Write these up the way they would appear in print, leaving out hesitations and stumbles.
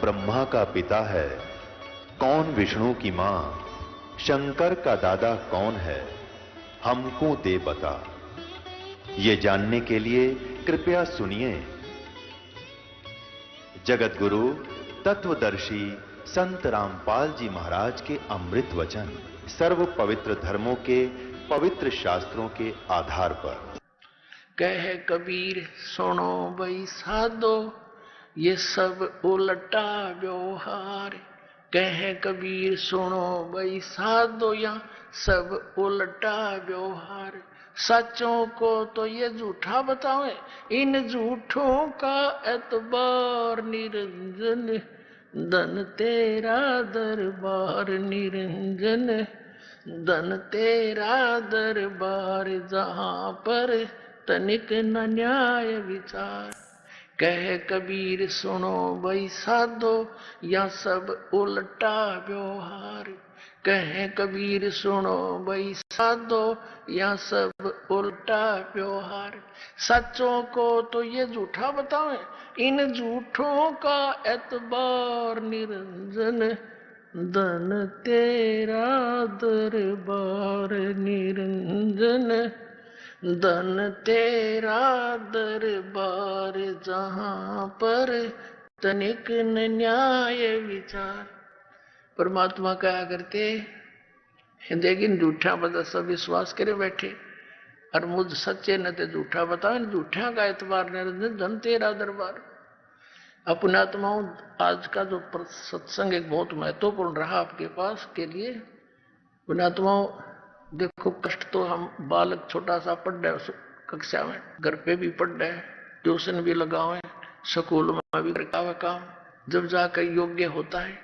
ब्रह्मा का पिता है, कौन विष्णु की मां, शंकर का दादा कौन है, हमको दे बता। ये जानने के लिए कृपया सुनिए जगत गुरु तत्वदर्शी संत रामपाल जी महाराज के अमृत वचन, सर्व पवित्र धर्मों के पवित्र शास्त्रों के आधार पर। कह कबीर सुनो भाई साधो, ये सब उल्टा व्यवहार। कह कबीर सुनो भाई साधो, या सब उल्टा व्यवहार। सच्चों को तो ये झूठा बतावे, इन झूठों का एतबार निरंजन। धन तेरा दरबार निरंजन, धन तेरा दरबार, जहां पर तनिक न न्याय विचार। कह कबीर सुनो भाई साधो, या सब उल्टा व्यवहार। कह कबीर सुनो भाई साधो, या सब उल्टा व्यवहार। सच्चों को तो ये झूठा बतावे, इन झूठों का एतबार निरंजन। धन तेरा दरबार निरंजन, धन तेरा दरबार, जहां पर तनिक न न्याय विचार। परमात्मा कहा करते, लेकिन झूठा बता सब विश्वास करे बैठे, और मुझ सच्चे न ते झूठा बताओ, झूठा का एतबार निरंजन, धन तेरा दरबार। अपनात्माओं, आज का जो सत्संग एक बहुत महत्वपूर्ण रहा आपके पास के लिए। पुणात्माओं, देखो कष्ट तो हम बालक छोटा सा पढ़ रहे कक्षा में, घर पे भी पढ़ रहे, ट्यूशन भी लगावे, स्कूल में भी करता काम, जब जाकर योग्य होता है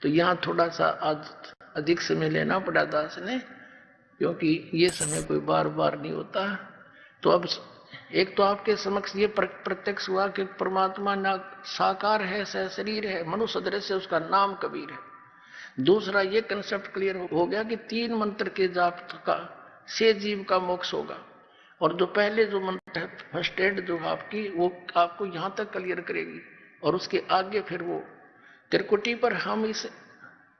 तो यहाँ थोड़ा सा आज अधिक समय लेना पड़ा दास ने, क्योंकि ये समय कोई बार बार नहीं होता। तो अब एक तो आपके समक्ष ये प्रत्यक्ष हुआ कि परमात्मा ना साकार है, सहशरीर है, मनुष्य सदृश है, उसका नाम कबीर है। दूसरा ये कंसेप्ट क्लियर हो गया कि 3 मंत्र के जाप का से जीव का मोक्ष होगा, और जो पहले जो मंत्र है फर्स्ट एड जो आपकी, वो आपको यहां तक क्लियर करेगी, और उसके आगे फिर वो त्रिकुटी पर हम इस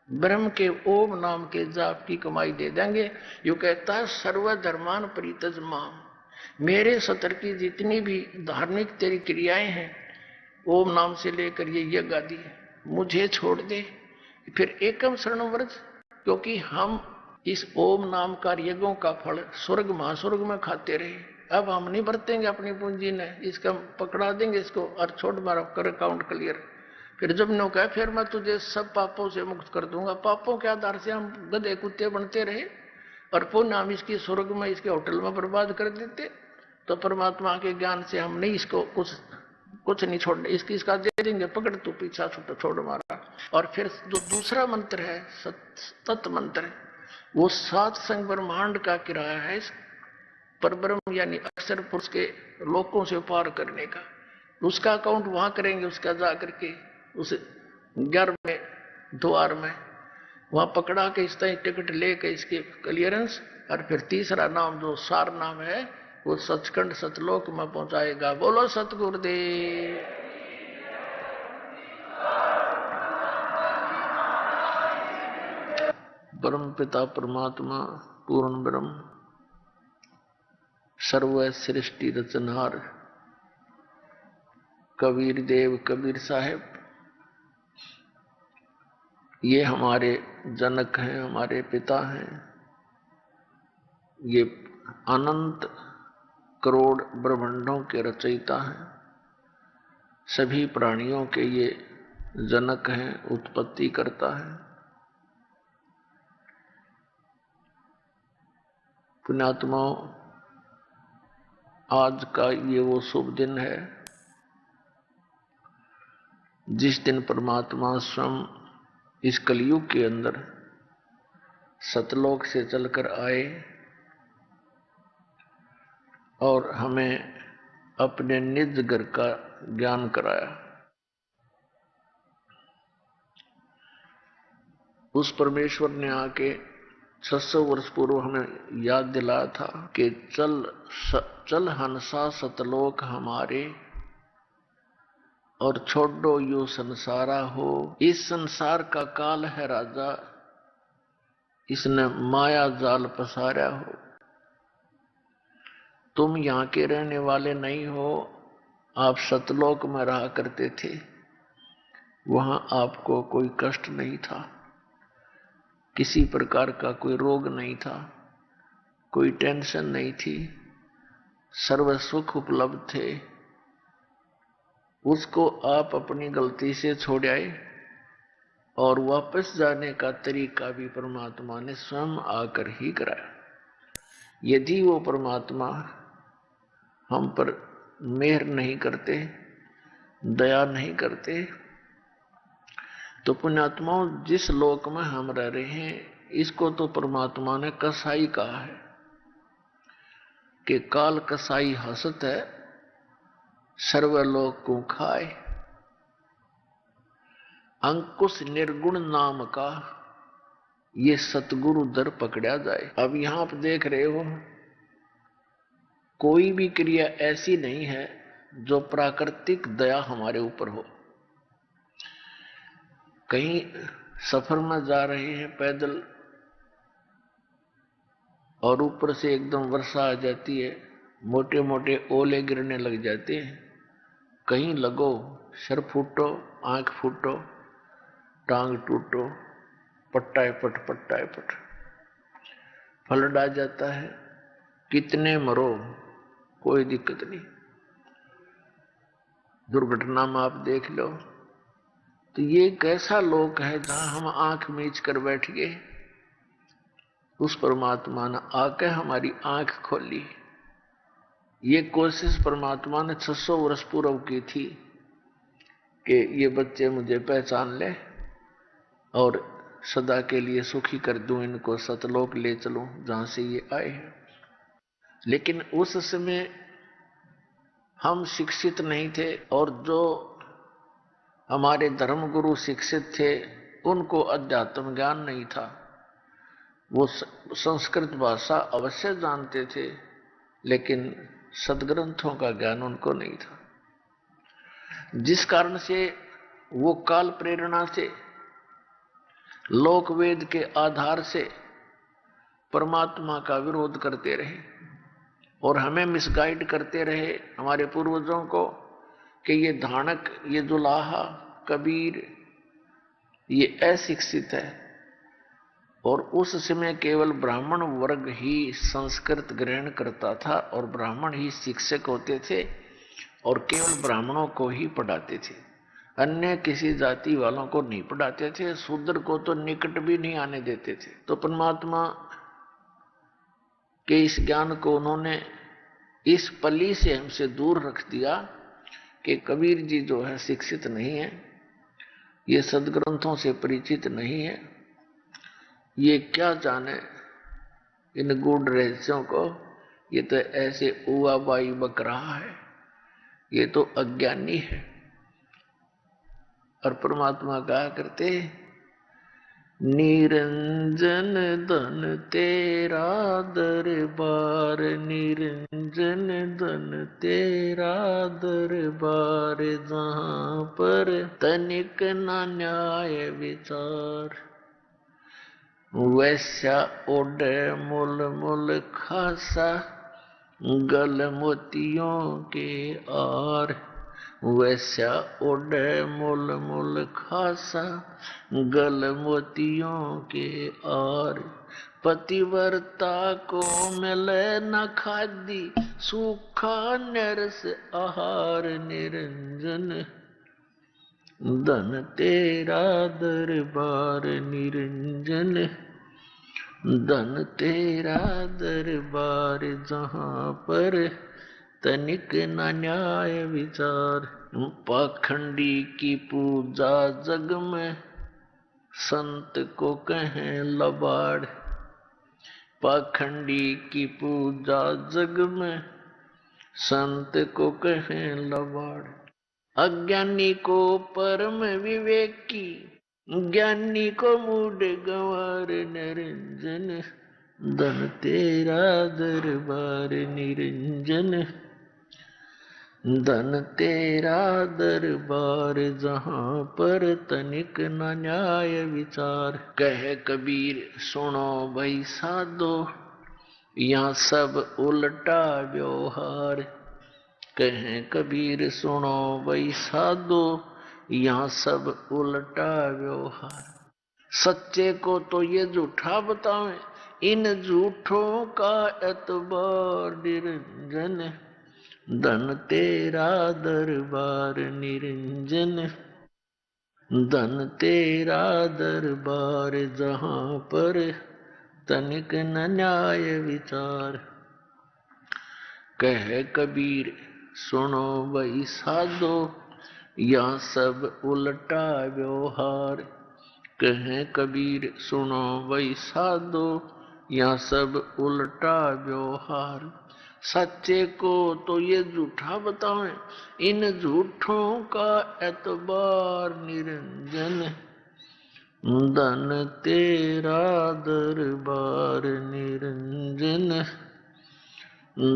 ब्रह्म के ओम नाम के जाप की कमाई दे देंगे। यो कहता है सर्वधर्मान परितज माम, मेरे सतर की जितनी भी धार्मिक तेरी क्रियाएं हैं, ओम नाम से लेकर ये यज्ञ आदि, मुझे छोड़ दे, फिर एकम शरणम व्रज। क्योंकि हम इस ओम नाम का यज्ञों का फल स्वर्ग महास्वर्ग में खाते रहे, अब हम नहीं बरतेंगे अपनी पूंजी ने, इसका पकड़ा देंगे इसको और छोड़ मारा कर अकाउंट क्लियर। फिर जब नो कहा फिर मैं तुझे सब पापों से मुक्त कर दूंगा, पापों के आधार से हम गधे कुत्ते बनते रहे और पुण्य हम इसकी स्वर्ग में इसके होटल में बर्बाद कर देते। तो परमात्मा के ज्ञान से हम नहीं इसको कुछ नहीं छोड़ने, इसका दे देंगे, पकड़ तू पीछा छोड़ मारा। और फिर जो दूसरा मंत्र है तत् मंत्र, वो 7 संग ब्रह्मांड का किराया है परब्रह्म यानी अक्षर पुरुष के लोकों से पार करने का। उसका अकाउंट वहां करेंगे, उसका जा करके उस 11वें द्वार में वहां पकड़ा के इस तरह टिकट लेके इसके क्लियरेंस, और फिर तीसरा नाम जो सार नाम है वो सचखंड सतलोक में पहुंचाएगा। बोलो सतगुरुदेव। परम पिता परमात्मा पूर्ण ब्रह्म सर्व सृष्टि रचनहार कबीर देव कबीर साहेब, ये हमारे जनक हैं, हमारे पिता हैं। ये अनंत करोड़ ब्रह्मांडों के रचयिता हैं, सभी प्राणियों के ये जनक हैं, उत्पत्ति करता है। पुण्यात्माओं, आज का ये वो शुभ दिन है जिस दिन परमात्मा स्वयं इस कलयुग के अंदर सतलोक से चलकर आए और हमें अपने निज घर का ज्ञान कराया। उस परमेश्वर ने आके 600 वर्ष पूर्व हमें याद दिलाया था कि चल हंसा सतलोक हमारे, और छोड़ो यो संसारा हो। इस संसार का काल है राजा, इसने माया जाल पसारा हो। तुम यहाँ के रहने वाले नहीं हो, आप सतलोक में रहा करते थे। वहां आपको कोई कष्ट नहीं था, किसी प्रकार का कोई रोग नहीं था, कोई टेंशन नहीं थी, सर्व सुख उपलब्ध थे। उसको आप अपनी गलती से छोड़ आए और वापस जाने का तरीका भी परमात्मा ने स्वयं आकर ही कराया। यदि वो परमात्मा हम पर मेहर नहीं करते, दया नहीं करते, तो पुण्यात्माओं जिस लोक में हम रह रहे हैं, इसको तो परमात्मा ने कसाई कहा है कि काल कसाई हसत है, सर्वलोक को खाए। अंकुश निर्गुण नाम का ये सतगुरु दर पकड़ा जाए। अब यहां आप देख रहे हो, कोई भी क्रिया ऐसी नहीं है जो प्राकृतिक दया हमारे ऊपर हो। कहीं सफर में जा रहे हैं पैदल और ऊपर से एकदम वर्षा आ जाती है, मोटे मोटे ओले गिरने लग जाते हैं। कहीं लगो सर फूटो, आंख फूटो, टांग टूटो, पट्टाए पट फ्लड आ जाता है, कितने मरो कोई दिक्कत नहीं। दुर्घटना में आप देख लो। तो ये कैसा लोक है जहां हम आंख मीच कर बैठ गए। उस परमात्मा ने आके हमारी आंख खोली। ये कोशिश परमात्मा ने 600 वर्ष पूर्व की थी कि ये बच्चे मुझे पहचान ले और सदा के लिए सुखी कर दूं, इनको सतलोक ले चलूं जहां से ये आए हैं। लेकिन उस समय हम शिक्षित नहीं थे, और जो हमारे धर्मगुरु शिक्षित थे उनको अध्यात्म ज्ञान नहीं था। वो संस्कृत भाषा अवश्य जानते थे, लेकिन सदग्रंथों का ज्ञान उनको नहीं था। जिस कारण से वो काल प्रेरणा से, लोक वेद के आधार से परमात्मा का विरोध करते रहे और हमें मिसगाइड करते रहे, हमारे पूर्वजों को, कि ये धानक, ये दुलाहा, कबीर ये अशिक्षित है। और उस समय केवल ब्राह्मण वर्ग ही संस्कृत ग्रहण करता था और ब्राह्मण ही शिक्षक होते थे और केवल ब्राह्मणों को ही पढ़ाते थे, अन्य किसी जाति वालों को नहीं पढ़ाते थे। शूद्र को तो निकट भी नहीं आने देते थे। तो परमात्मा के इस ज्ञान को उन्होंने इस पली से हमसे दूर रख दिया कि कबीर जी जो है शिक्षित नहीं है, ये सदग्रंथों से परिचित नहीं है, ये क्या जाने इन गूढ़ रहस्यों को, ये तो ऐसे उआ बाई बक रहा है, ये तो अज्ञानी है। और परमात्मा कहा करते, निरंजन धन तेरा दरबार, निरंजन धन तेरा दरबार, जहां पर तनिक ना न्याय विचार। वैश्या ओढ़े मुल मुल खासा, गल मोतियों के आर। वैश्या ओढ़े मुल मुल खासा, गल मोतियों के आर। पतिव्रता को मिले न खादी, सूखा नरस आहार। निरंजन धन तेरा दरबार, निरंजन धन तेरा दरबार, जहां पर तनिक न न्याय विचार। पाखंडी की पूजा जग में, संत को कहें लबाड़। पाखंडी की पूजा जग में, संत को कहें लबाड़। अज्ञानी को परम विवेकी, ज्ञानी को मूढ़ गंवार। निरंजन धन तेरा दरबार, निरंजन धन तेरा दरबार जहां पर तनिक न न्याय विचार। कह कबीर सुनो भाई साधो यहाँ सब उल्टा व्यवहार। कह कबीर सुनो भाई साधो यहाँ सब उल्टा व्यवहार। सच्चे को तो ये झूठा बतावे इन झूठों का एतबार निरंजन। धन तेरा दरबार निरंजन। धन तेरा दरबार जहां पर तनिक न न्याय विचार। कह कबीर सुनो भाई साधो यहाँ सब उल्टा व्यवहार। कह कबीर सुनो भाई साधो यहाँ सब उल्टा व्यवहार। सच्चे को तो ये झूठा बताएं इन झूठों का एतबार निरंजन। धन तेरा दरबार निरंजन।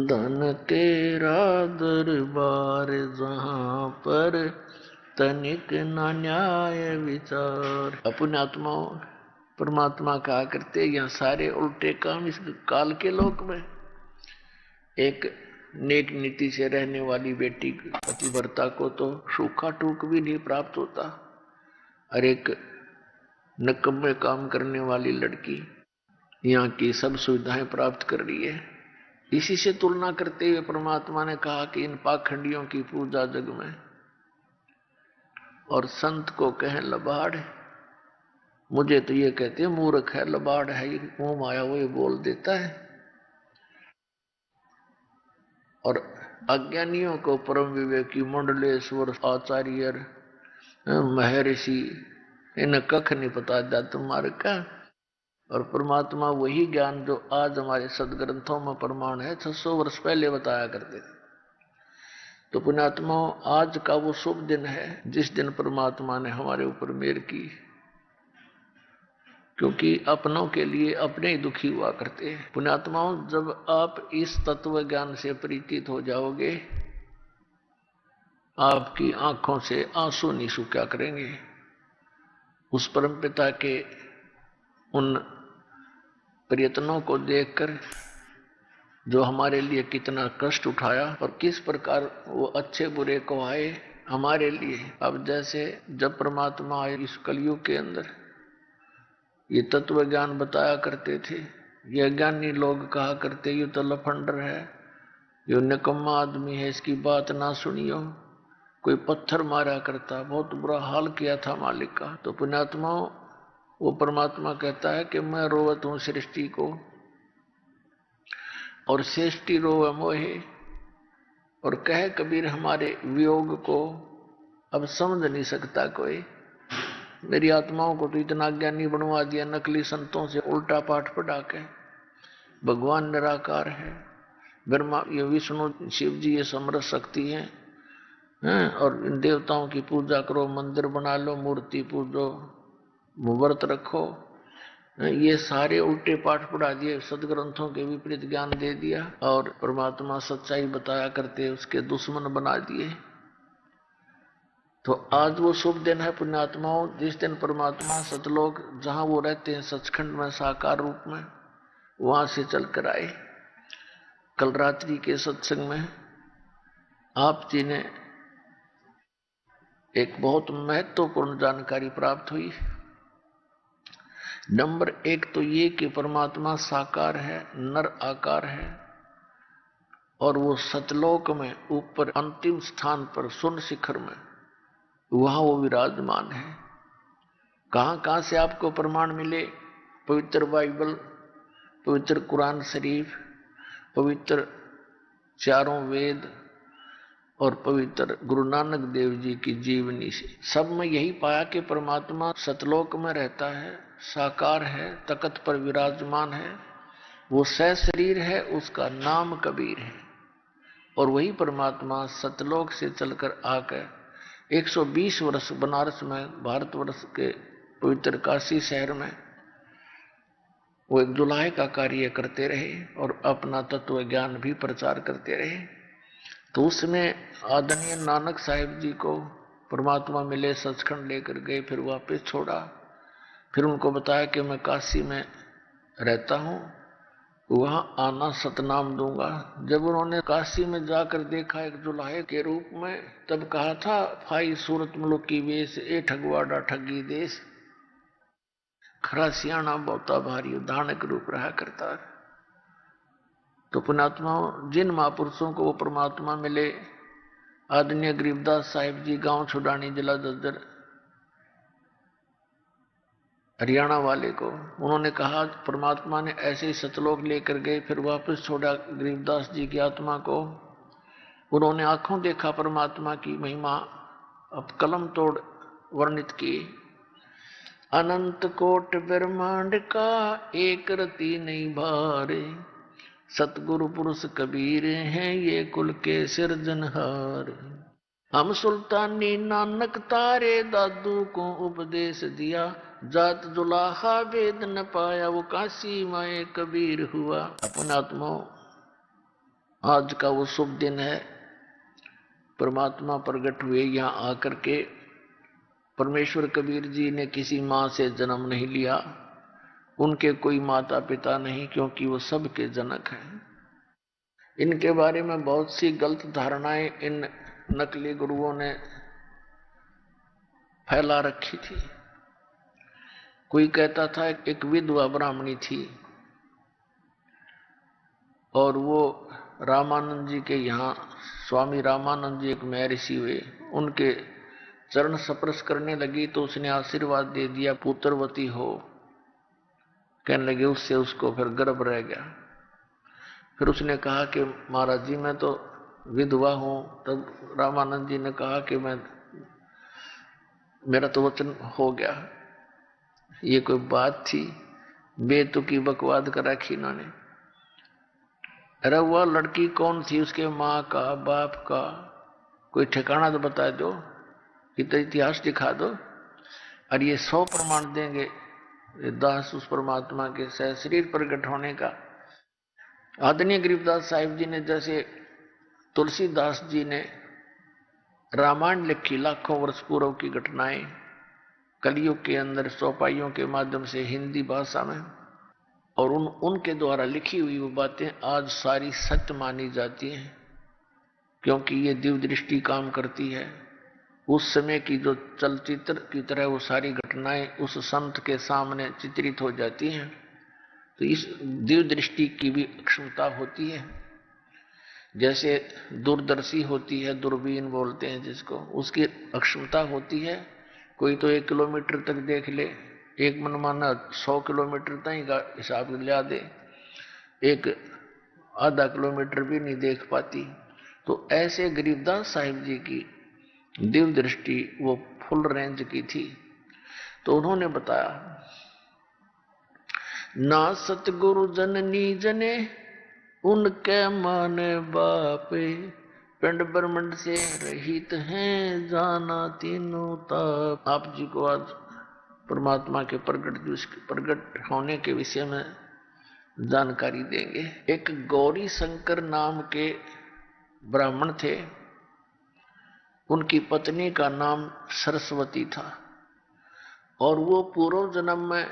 धन तेरा दरबार जहां पर तनिक न न्याय विचार। अपने आत्माओं परमात्मा कहा करते यहाँ सारे उल्टे काम इस काल के लोक में। एक नेक नीति से रहने वाली बेटी पतिव्रता को तो सूखा टूक भी नहीं प्राप्त होता, और एक नकम्मे काम करने वाली लड़की यहाँ की सब सुविधाएं प्राप्त कर रही है। इसी से तुलना करते हुए परमात्मा ने कहा कि इन पाखंडियों की पूजा जग में और संत को कहें लबाड़। मुझे तो ये कहते हैं मूर्ख है, लबाड़ है, ये मुंह आया वो ये बोल देता है। और अज्ञानियों को परम विवेकी मंडलेश्वर आचार्य महर्षि इन्हें कख नहीं पता जाता मार्ग का। और परमात्मा वही ज्ञान जो आज हमारे सदग्रंथों में प्रमाण है 600 वर्ष पहले बताया करते थे। तो पुण्यात्माओं आज का वो शुभ दिन है जिस दिन परमात्मा ने हमारे ऊपर मेहर की, क्योंकि अपनों के लिए अपने ही दुखी हुआ करते हैं। पुण्यात्माओं जब आप इस तत्व ज्ञान से परिचित हो जाओगे आपकी आंखों से आंसू नहीं सूखा करेंगे। उस परम पिता के उन प्रयत्नों को देखकर जो हमारे लिए कितना कष्ट उठाया और किस प्रकार वो अच्छे बुरे को आए हमारे लिए। अब जैसे जब परमात्मा आए इस कलयुग के अंदर ये तत्व ज्ञान बताया करते थे, ये ज्ञानी लोग कहा करते ये तो लफंडर है, ये निकम्मा आदमी है, इसकी बात ना सुनियो। कोई पत्थर मारा करता, बहुत बुरा हाल किया था मालिक का। तो पुण्यात्माओं वो परमात्मा कहता है कि मैं रोवत हूं सृष्टि को और सृष्टि रोवे मोहे। और कह कबीर हमारे वियोग को अब समझ नहीं सकता कोई। मेरी आत्माओं को तो इतना ज्ञानी बनवा दिया नकली संतों से उल्टा पाठ पढ़ा के। भगवान निराकार है, ब्रह्मा ये विष्णु शिव जी ये समर्थ शक्ति है, और इन देवताओं की पूजा करो, मंदिर बना लो, मूर्ति पूजो, व्रत रखो। ये सारे उल्टे पाठ पढ़ा दिए, सदग्रंथों के विपरीत ज्ञान दे दिया और परमात्मा सच्चाई बताया करते उसके दुश्मन बना दिए। तो आज वो शुभ दिन है पुण्यात्माओं जिस दिन परमात्मा सतलोक जहां वो रहते हैं सचखंड में साकार रूप में वहां से चलकर आए। कल रात्रि के सत्संग में आप जी ने एक बहुत महत्वपूर्ण जानकारी प्राप्त हुई। नंबर 1 तो ये कि परमात्मा साकार है, नर आकार है, और वो सतलोक में ऊपर अंतिम स्थान पर सुन शिखर में वहां वो विराजमान है। कहां से आपको प्रमाण मिले? पवित्र बाइबल, पवित्र कुरान शरीफ, पवित्र चारों वेद और पवित्र गुरु नानक देव जी की जीवनी से सब में यही पाया कि परमात्मा सतलोक में रहता है, साकार है, तख्त पर विराजमान है, वो सशरीर है, उसका नाम कबीर है। और वही परमात्मा सतलोक से चलकर आकर 120 वर्ष बनारस में भारतवर्ष के पवित्र काशी शहर में वो एक जुलाहे का कार्य करते रहे और अपना तत्व ज्ञान भी प्रचार करते रहे। तो उसमें आदरणीय नानक साहिब जी को परमात्मा मिले, सचखंड लेकर गए, फिर वापस छोड़ा। फिर उनको बताया कि मैं काशी में रहता हूँ, वहां आना सतनाम दूंगा। जब उन्होंने काशी में जाकर देखा एक जुलाहे के रूप में, तब कहा था फाई सूरत मुल्क की वेश, ए ठगवाड़ा ठगी देश, खरा सियाणा बहुता भारी उदाहरण रूप रहा करता। तो पुण्यात्मा जिन महापुरुषों को वो परमात्मा मिले, आदरणीय गरीबदास साहिब जी गांव छुडानी जिला दद्दर हरियाणा वाले को, उन्होंने कहा परमात्मा ने ऐसे ही सतलोक लेकर गए, फिर वापस छोड़ा गरीबदास जी की आत्मा को। उन्होंने आंखों देखा परमात्मा की महिमा, अब कलम तोड़ वर्णित की। अनंत कोट ब्रह्मांड का एक रति नहीं भारे, सतगुरु पुरुष कबीर हैं ये कुल के सिरजनहार। हम सुल्तानी नानक तारे दादू को उपदेश दिया, जात जुलाहा वेद न पाया वो काशी माए कबीर हुआ। अपने आत्मा आज का वो शुभ दिन है, परमात्मा प्रकट हुए यहाँ आकर के। परमेश्वर कबीर जी ने किसी माँ से जन्म नहीं लिया, उनके कोई माता पिता नहीं, क्योंकि वो सबके जनक हैं। इनके बारे में बहुत सी गलत धारणाएं इन नकली गुरुओं ने फैला रखी थी। कोई कहता था एक विधवा ब्राह्मणी थी और वो रामानंद जी के यहाँ, स्वामी रामानंद जी एक महर्षि हुए, उनके चरण स्पर्श करने लगी तो उसने आशीर्वाद दे दिया पुत्रवती हो। कहने लगे उससे उसको फिर गर्भ रह गया। फिर उसने कहा कि महाराज जी मैं तो विधवा हूं। तब रामानंद जी ने कहा कि मेरा तो वचन हो गया। ये कोई बात थी? बेतुकी बकवाद कर रखी इन्होंने। अरे वह लड़की कौन थी, उसके माँ का बाप का कोई ठिकाना तो बता दो, कि तो इतिहास दिखा दो। और ये 100 प्रमाण देंगे दास उस परमात्मा के सह शरीर प्रकट होने का। आदरणीय गरीबदास साहिब जी ने, जैसे तुलसीदास जी ने रामायण लिखी, लाखों वर्ष पूर्व की घटनाएं कलयुग के अंदर चौपाइयों के माध्यम से हिंदी भाषा में, और उनके द्वारा लिखी हुई वो बातें आज सारी सत्य मानी जाती हैं, क्योंकि ये दिव्य दृष्टि काम करती है। उस समय की जो चलचित्र की तरह वो सारी घटनाएं उस संत के सामने चित्रित हो जाती हैं। तो इस दिव्य दृष्टि की भी क्षमता होती है। जैसे दूरदर्शी होती है, दूरबीन बोलते हैं जिसको, उसकी अक्षमता होती है। कोई तो 1 किलोमीटर तक देख ले, एक मनमाना 100 किलोमीटर तक का हिसाब लिया दे, एक आधा किलोमीटर भी नहीं देख पाती। तो ऐसे गरीबदास साहिब जी की दिव्य दृष्टि वो फुल रेंज की थी। तो उन्होंने बताया, ना सतगुरु जननी जने उनके माने बापे, पिंड ब्रह्मंड से रहित हैं जाना तीनों ताप। आप जी को आज परमात्मा के प्रकट होने के विषय में जानकारी देंगे। एक गौरी शंकर नाम के ब्राह्मण थे, उनकी पत्नी का नाम सरस्वती था, और वो पूर्व जन्म में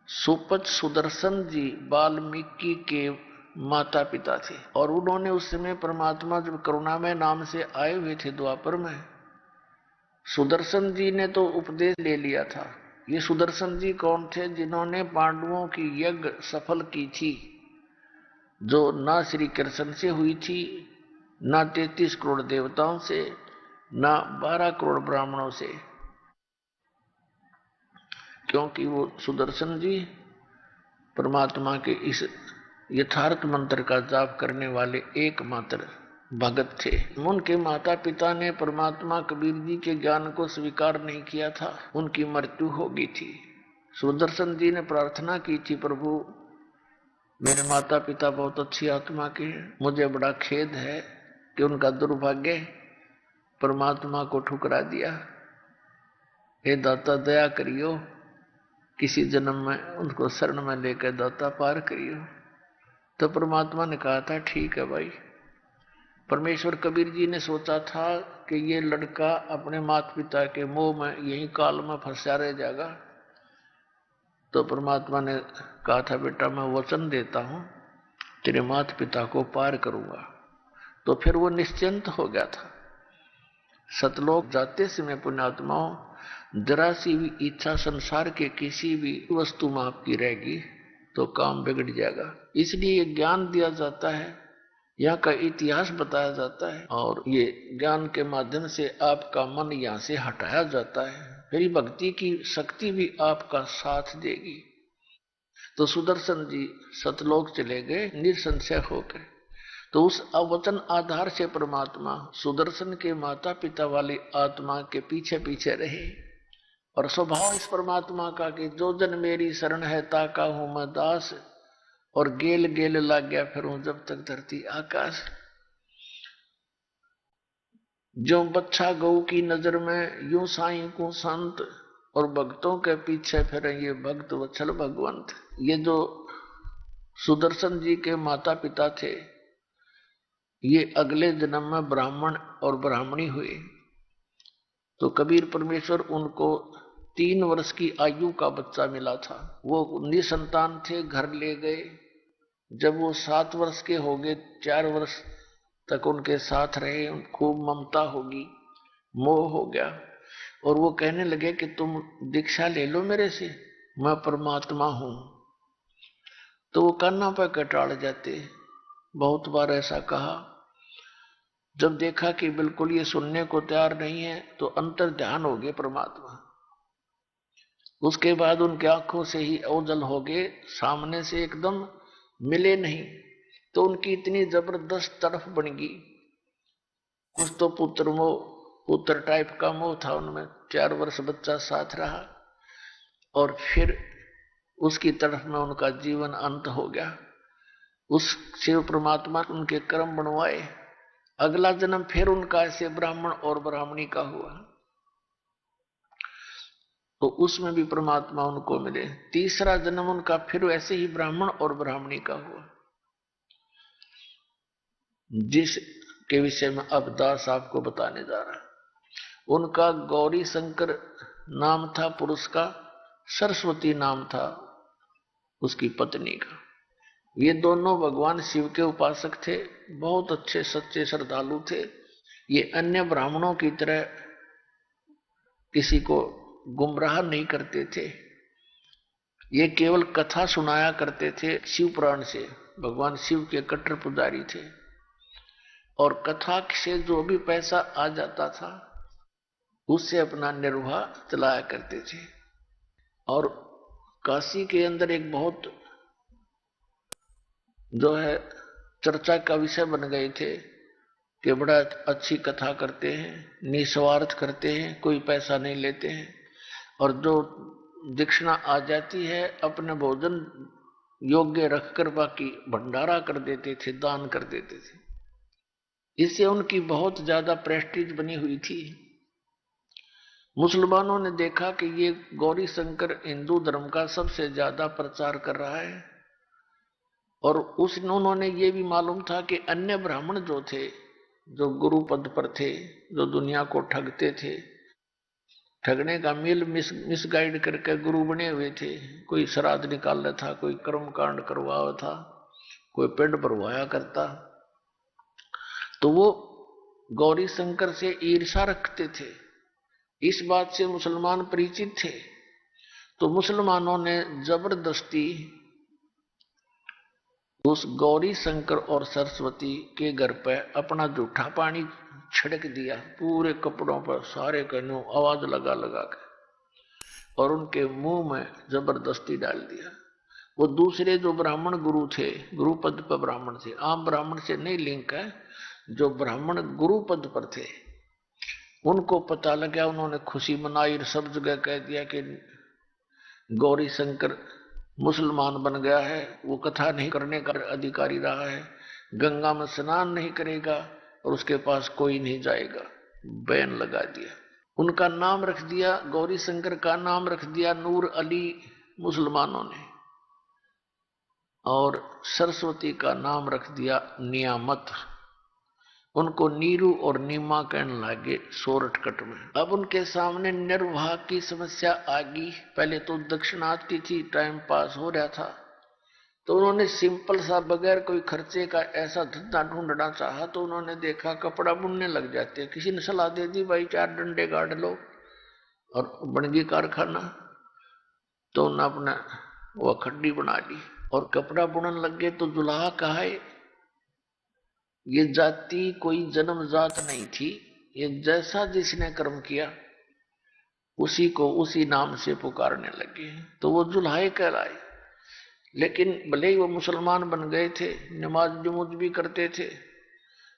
सुपच सुदर्शन जी वाल्मीकि के माता पिता थे। और उन्होंने उस समय परमात्मा जब करुणामय नाम से आए हुए थे द्वापर में, सुदर्शन जी ने तो उपदेश ले लिया था। ये सुदर्शन जी कौन थे? जिन्होंने पांडवों की यज्ञ सफल की थी, जो ना श्री कृष्ण से हुई थी, ना 33 करोड़ देवताओं से, ना 12 करोड़ ब्राह्मणों से, क्योंकि वो सुदर्शन जी परमात्मा के इस यथार्थ मंत्र का जाप करने वाले एकमात्र भगत थे। उनके माता पिता ने परमात्मा कबीर जी के ज्ञान को स्वीकार नहीं किया था, उनकी मृत्यु हो गई थी। सुदर्शन जी ने प्रार्थना की थी, प्रभु मेरे माता पिता बहुत अच्छी आत्मा के हैं, मुझे बड़ा खेद है कि उनका दुर्भाग्य परमात्मा को ठुकरा दिया। हे दाता दया करियो, किसी जन्म में उनको शरण में लेकर दाता पार करियो। तो परमात्मा ने कहा था ठीक है भाई, परमेश्वर कबीर जी ने सोचा था कि ये लड़का अपने माता पिता के मोह में यही काल में फंसा रह जाएगा। तो परमात्मा ने कहा था, बेटा मैं वचन देता हूं तेरे माता पिता को पार करूंगा। तो फिर वो निश्चिंत हो गया था। सतलोक जाते समय पुण्यात्माओं, जरा सी भी इच्छा संसार के किसी भी वस्तु में आपकी रहेगी तो काम बिगड़ जाएगा। इसलिए ये ज्ञान दिया जाता है, यहाँ का इतिहास बताया जाता है, और ये ज्ञान के माध्यम से आपका मन यहाँ से हटाया जाता है। फिर भक्ति की शक्ति भी आपका साथ देगी। तो सुदर्शन जी सतलोक चले गए निसंशय होकर। तो उस अवचन आधार से परमात्मा सुदर्शन के माता पिता वाली आत्मा के पीछे पीछे रहे। और स्वभाव इस परमात्मा का कि जो जन मेरी शरण है ताका हूं मैं दास, और गेल गेल लग गया फिरूं जब तक धरती आकाश। जो बच्चा गऊ की नजर में यूं साईं को संत, और भक्तों के पीछे फिर ये भक्त वत्सल भगवंत। ये जो सुदर्शन जी के माता पिता थे, ये अगले जन्म में ब्राह्मण और ब्राह्मणी हुए। तो कबीर परमेश्वर उनको 3 वर्ष की आयु का बच्चा मिला था। वो निसंतान थे, घर ले गए। जब वो 7 वर्ष के हो गए, 4 वर्ष तक उनके साथ रहे, खूब ममता होगी, मोह हो गया। और वो कहने लगे कि तुम दीक्षा ले लो मेरे से, मैं परमात्मा हूं। तो वो कान्हा पर कटाड़ जाते। बहुत बार ऐसा कहा। जब देखा कि बिल्कुल ये सुनने को तैयार नहीं है, तो अंतर ध्यान हो गए परमात्मा। उसके बाद उनकी आंखों से ही ओझल हो गए, सामने से एकदम मिले नहीं। तो उनकी इतनी जबरदस्त तरफ बन गई। कुछ तो पुत्र मोह, पुत्र टाइप का मोह था उनमें। 4 वर्ष बच्चा साथ रहा, और फिर उसकी तरफ में उनका जीवन अंत हो गया। उस शिव परमात्मा उनके कर्म बनवाए। अगला जन्म फिर उनका ऐसे ब्राह्मण और ब्राह्मणी का हुआ, तो उसमें भी परमात्मा उनको मिले। तीसरा जन्म उनका फिर ऐसे ही ब्राह्मण और ब्राह्मणी का हुआ, जिसके विषय में अब दास आपको बताने जा रहा है। उनका गौरी शंकर नाम था पुरुष का, सरस्वती नाम था उसकी पत्नी का। ये दोनों भगवान शिव के उपासक थे, बहुत अच्छे सच्चे श्रद्धालु थे। ये अन्य ब्राह्मणों की तरह किसी को गुमराह नहीं करते थे। ये केवल कथा सुनाया करते थे शिव पुराण से। भगवान शिव के कट्टर पुजारी थे, और कथा से जो भी पैसा आ जाता था उससे अपना निर्वाह चलाया करते थे। और काशी के अंदर एक बहुत जो है चर्चा का विषय बन गए थे कि बड़ा अच्छी कथा करते हैं, निस्वार्थ करते हैं, कोई पैसा नहीं लेते हैं, और जो दक्षिणा आ जाती है अपने भोजन योग्य रखकर बाकी भंडारा कर देते थे, दान कर देते थे। इससे उनकी बहुत ज्यादा प्रेस्टीज बनी हुई थी। मुसलमानों ने देखा कि ये गौरी शंकर हिंदू धर्म का सबसे ज्यादा प्रचार कर रहा है, और उन्होंने ये भी मालूम था कि अन्य ब्राह्मण जो थे, जो गुरु पद पर थे, जो दुनिया को ठगते थे, ठगने का मिल मिसगाइड करके गुरु बने हुए थे। कोई श्राद्ध निकाल रहा था, कोई कर्म कांड करवाया था, कोई पिंड भरवाया करता। तो वो गौरी शंकर से ईर्षा रखते थे। इस बात से मुसलमान परिचित थे। तो मुसलमानों ने जबरदस्ती उस गौरी शंकर और सरस्वती के घर पर अपना जूठा पानी छिड़क दिया, पूरे कपड़ों पर सारे कहनों आवाज लगा लगा के, और उनके मुंह में जबरदस्ती डाल दिया। वो दूसरे जो ब्राह्मण गुरु थे, गुरु पद पर ब्राह्मण थे, आम ब्राह्मण से नहीं लिंक है, जो ब्राह्मण गुरु पद पर थे, उनको पता लगा। उन्होंने खुशी मनाई, सब जगह कह दिया कि गौरी शंकर मुसलमान बन गया है, वो कथा नहीं करने का अधिकारी रहा है, गंगा में स्नान नहीं करेगा, और उसके पास कोई नहीं जाएगा। बैन लगा दिया। उनका नाम रख दिया, गौरी शंकर का नाम रख दिया नूर अली मुसलमानों ने, और सरस्वती का नाम रख दिया नियामत। उनको नीरू और नीमा कहने लगे शॉर्टकट में। अब उनके सामने निर्वाह की समस्या आ गई। पहले तो दक्षिणा आती थी, टाइम पास हो रहा था, तो उन्होंने सिंपल सा बगैर कोई खर्चे का ऐसा धंधा ढूंढना चाहा। तो उन्होंने देखा कपड़ा बुनने लग जाते। किसी ने सलाह दे दी, भाई 4 डंडे गाड़ लो और बन गई कारखाना। तो उन्होंने अपना वो खड्डी बना ली और कपड़ा बुनने लग गए। तो दुल्हा कहा, ये जाति कोई जन्म जात नहीं थी, ये जैसा जिसने कर्म किया उसी को उसी नाम से पुकारने लगे। तो वो जुल्हाए कहलाए। लेकिन भले ही वो मुसलमान बन गए थे, नमाज नमूज भी करते थे,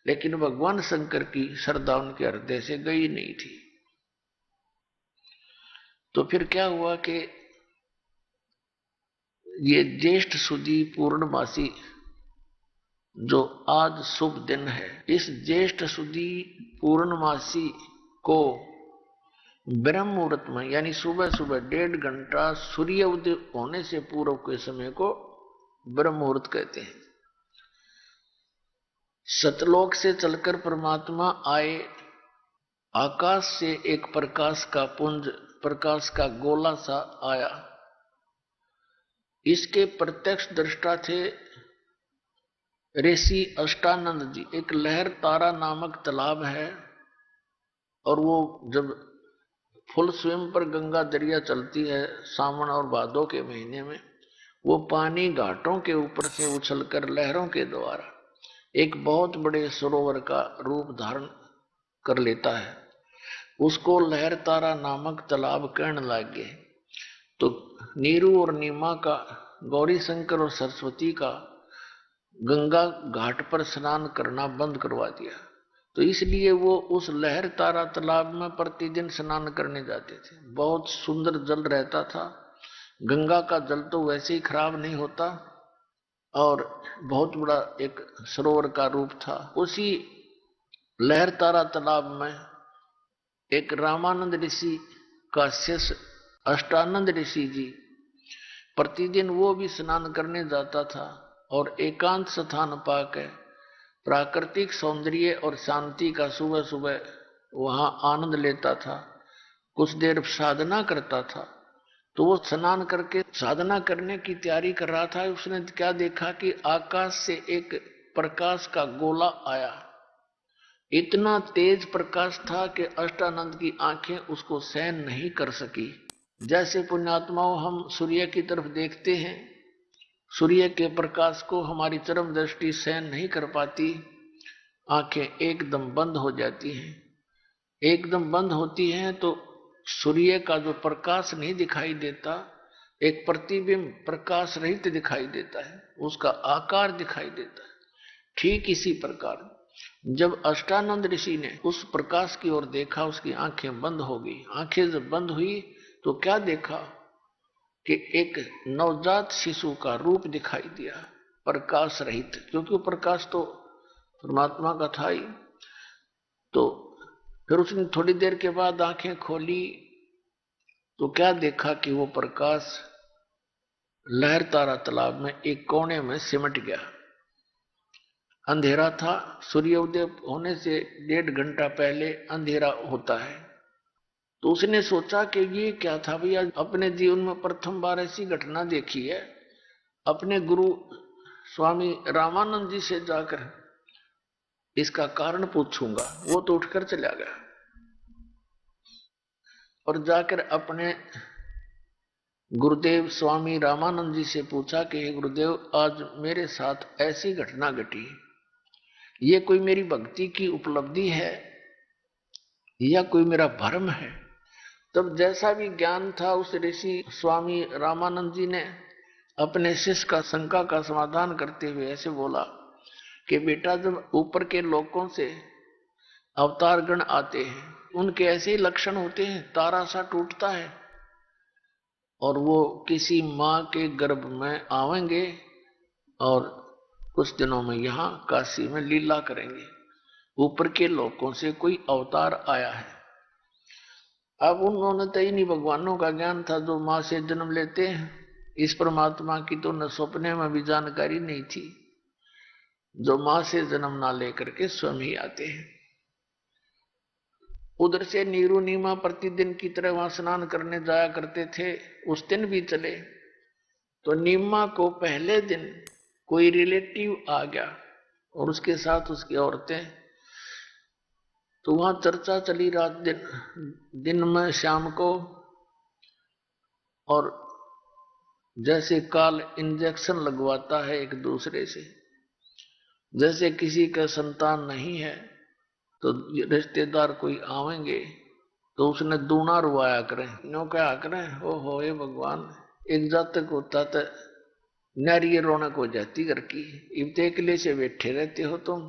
लेकिन भगवान शंकर की श्रद्धा उनके हृदय से गई नहीं थी। तो फिर क्या हुआ कि ये ज्येष्ठ सुदी पूर्णमासी जो आज शुभ दिन है, इस ज्येष्ठ सुदी पूर्णमासी को ब्रह्म मुहूर्त में, यानी सुबह सुबह 1.5 घंटा सूर्य उदय होने से पूर्व के समय को ब्रह्म मुहूर्त कहते हैं। सतलोक से चलकर परमात्मा आए। आकाश से एक प्रकाश का पुंज, प्रकाश का गोला सा आया। इसके प्रत्यक्ष दृष्टा थे ऋषि अष्टानंद जी। एक लहर तारा नामक तालाब है, और वो जब फुल स्विम पर गंगा दरिया चलती है सावन और भादों के महीने में, वो पानी घाटों के ऊपर से उछलकर लहरों के द्वारा एक बहुत बड़े सरोवर का रूप धारण कर लेता है। उसको लहर तारा नामक तालाब कहने लगे। तो नीरू और नीमा का, गौरी शंकर और सरस्वती का गंगा घाट पर स्नान करना बंद करवा दिया। तो इसलिए वो उस लहर तारा तालाब में प्रतिदिन स्नान करने जाते थे। बहुत सुंदर जल रहता था। गंगा का जल तो वैसे ही खराब नहीं होता, और बहुत बड़ा एक सरोवर का रूप था। उसी लहर तारा तालाब में एक रामानंद ऋषि का शिष्य अष्टानंद ऋषि जी, प्रतिदिन वो भी स्नान करने जाता था और एकांत स्थान पाकर प्राकृतिक सौंदर्य और शांति का सुबह सुबह वहां आनंद लेता था। कुछ देर साधना करता था। तो वो स्नान करके साधना करने की तैयारी कर रहा था। उसने क्या देखा कि आकाश से एक प्रकाश का गोला आया। इतना तेज प्रकाश था कि अष्टानंद की आंखें उसको सहन नहीं कर सकी। जैसे पुण्यात्माओं हम सूर्य की तरफ देखते हैं, सूर्य के प्रकाश को हमारी चरम दृष्टि सहन नहीं कर पाती, आंखें एकदम बंद हो जाती हैं। एकदम बंद होती हैं तो सूर्य का जो प्रकाश नहीं दिखाई देता, एक प्रतिबिंब प्रकाश रहित दिखाई देता है, उसका आकार दिखाई देता है। ठीक इसी प्रकार जब अष्टानंद ऋषि ने उस प्रकाश की ओर देखा, उसकी आंखें बंद हो गई। आंखें जब बंद हुई तो क्या देखा कि एक नवजात शिशु का रूप दिखाई दिया, प्रकाश रहित, क्योंकि वो प्रकाश तो परमात्मा का था ही। तो फिर उसने थोड़ी देर के बाद आंखें खोली तो क्या देखा कि वो प्रकाश लहर तारा तालाब में एक कोने में सिमट गया। अंधेरा था, सूर्योदय होने से 1.5 घंटा पहले अंधेरा होता है। तो उसने सोचा कि ये क्या था भैया, अपने जीवन में प्रथम बार ऐसी घटना देखी है। अपने गुरु स्वामी रामानंद जी से जाकर इसका कारण पूछूंगा। वो तो उठकर चला गया और जाकर अपने गुरुदेव स्वामी रामानंद जी से पूछा कि गुरुदेव, आज मेरे साथ ऐसी घटना घटी, ये कोई मेरी भक्ति की उपलब्धि है या कोई मेरा भ्रम है? तब जैसा भी ज्ञान था उस ऋषि स्वामी रामानंद जी ने अपने शिष्य का शंका का समाधान करते हुए ऐसे बोला कि बेटा, जब ऊपर के लोकों से अवतार गण आते हैं, उनके ऐसे ही लक्षण होते हैं। तारा सा टूटता है और वो किसी माँ के गर्भ में आवेंगे और कुछ दिनों में यहाँ काशी में लीला करेंगे। ऊपर के लोकों से कोई अवतार आया है। अब उन्होंने तो इन्हीं भगवानों का ज्ञान था जो माँ से जन्म लेते हैं। इस परमात्मा की तो न सपने में भी जानकारी नहीं थी। जो मां से जन्म ना लेकर के स्वयं ही आते हैं। उधर से नीरू नीमा प्रतिदिन की तरह वहां स्नान करने जाया करते थे। उस दिन भी चले तो नीमा को पहले दिन कोई रिलेटिव आ गया और उसके साथ उसकी औरतें, तो वहां चर्चा चली रात दिन में शाम को। और जैसे काल इंजेक्शन लगवाता है एक दूसरे से, जैसे किसी का संतान नहीं है तो रिश्तेदार कोई आवेंगे तो उसने दूना रुआया करें, नो क्या करें, ओ हो ये भगवान, एक जातक होता तो नारी रौनक हो जाती घर की, इब तो अकेले से बैठे रहते हो तुम।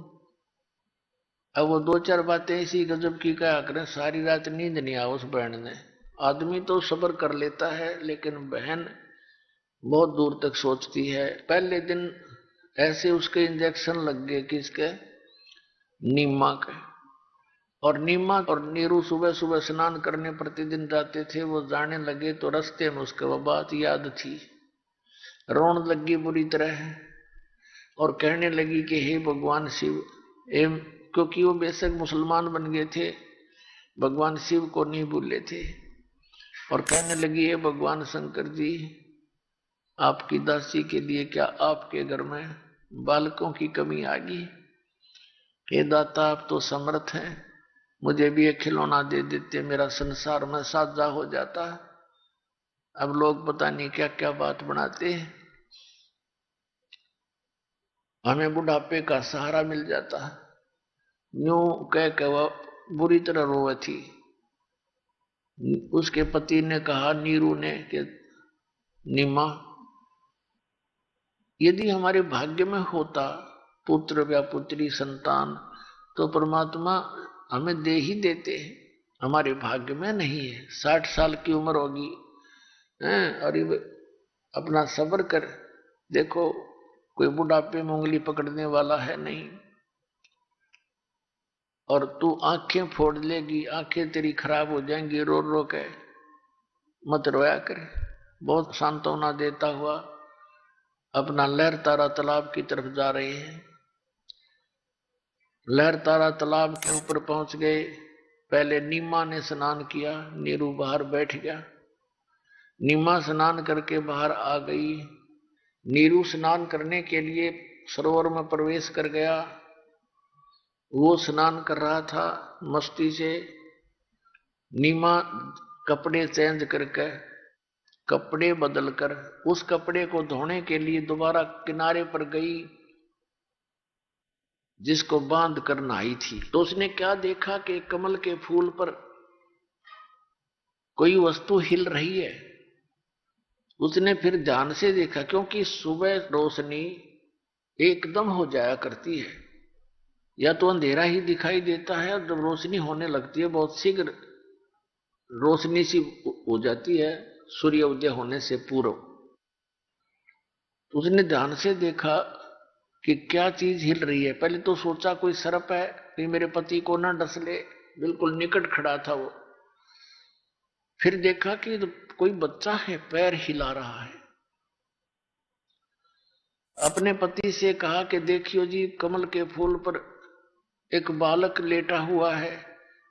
अब वो दो चार बातें ऐसी गजब की क्या करें, सारी रात नींद नहीं आ उस बहन ने। आदमी तो सब्र कर लेता है लेकिन बहन बहुत दूर तक सोचती है। पहले दिन ऐसे उसके इंजेक्शन लग गए किसके, नीमा के। और नीमा और नीरू सुबह सुबह स्नान करने प्रतिदिन जाते थे। वो जाने लगे तो रास्ते में उसके वो बात याद थी, रोने लगी बुरी तरह और कहने लगी कि हे भगवान शिव, एम, क्योंकि वो बेशक मुसलमान बन गए थे, भगवान शिव को नहीं भूले थे। और कहने लगी हे भगवान शंकर जी, आपकी दासी के लिए क्या आपके घर में बालकों की कमी आ गई? हे दाता, आप तो समर्थ हैं, मुझे भी एक खिलौना दे देते, मेरा संसार में साझा हो जाता। अब लोग पता नहीं क्या क्या बात बनाते हैं, हमें बुढ़ापे का सहारा मिल जाता। यूं कह के वह बुरी तरह रोए थी। उसके पति ने कहा नीरू ने कि नीमा, यदि हमारे भाग्य में होता पुत्र या पुत्री संतान तो परमात्मा हमें दे ही देते हैं, हमारे भाग्य में नहीं है। 60 साल की उम्र होगी और ये अपना सब्र कर, देखो कोई बुढ़ापे में उंगली पकड़ने वाला है नहीं। और तू आंखें फोड़ लेगी, आंखें तेरी खराब हो जाएंगी रो रो के, मत रोया कर। बहुत सांत्वना देता हुआ अपना लहर तारा तालाब की तरफ जा रहे हैं। लहर तारा तालाब के ऊपर पहुंच गए। पहले नीमा ने स्नान किया, नीरू बाहर बैठ गया। नीमा स्नान करके बाहर आ गई। नीरू स्नान करने के लिए सरोवर में प्रवेश कर गया। वो स्नान कर रहा था मस्ती से। नीमा कपड़े चेंज करके, कपड़े बदलकर उस कपड़े को धोने के लिए दोबारा किनारे पर गई जिसको बांध कर नहाई थी। तो उसने क्या देखा कि कमल के फूल पर कोई वस्तु हिल रही है। उसने फिर ध्यान से देखा, क्योंकि सुबह रोशनी एकदम हो जाया करती है, या तो अंधेरा ही दिखाई देता है और जब रोशनी होने लगती है बहुत शीघ्र रोशनी सी हो जाती है सूर्य उदय होने से पूर्व। तो उसने ध्यान से देखा कि क्या चीज हिल रही है। पहले तो सोचा कोई सर्प है, कहीं मेरे पति को ना डस ले, बिल्कुल निकट खड़ा था वो। फिर देखा कि कोई बच्चा है, पैर हिला रहा है। अपने पति से कहा कि देखियो जी, कमल के फूल पर एक बालक लेटा हुआ है,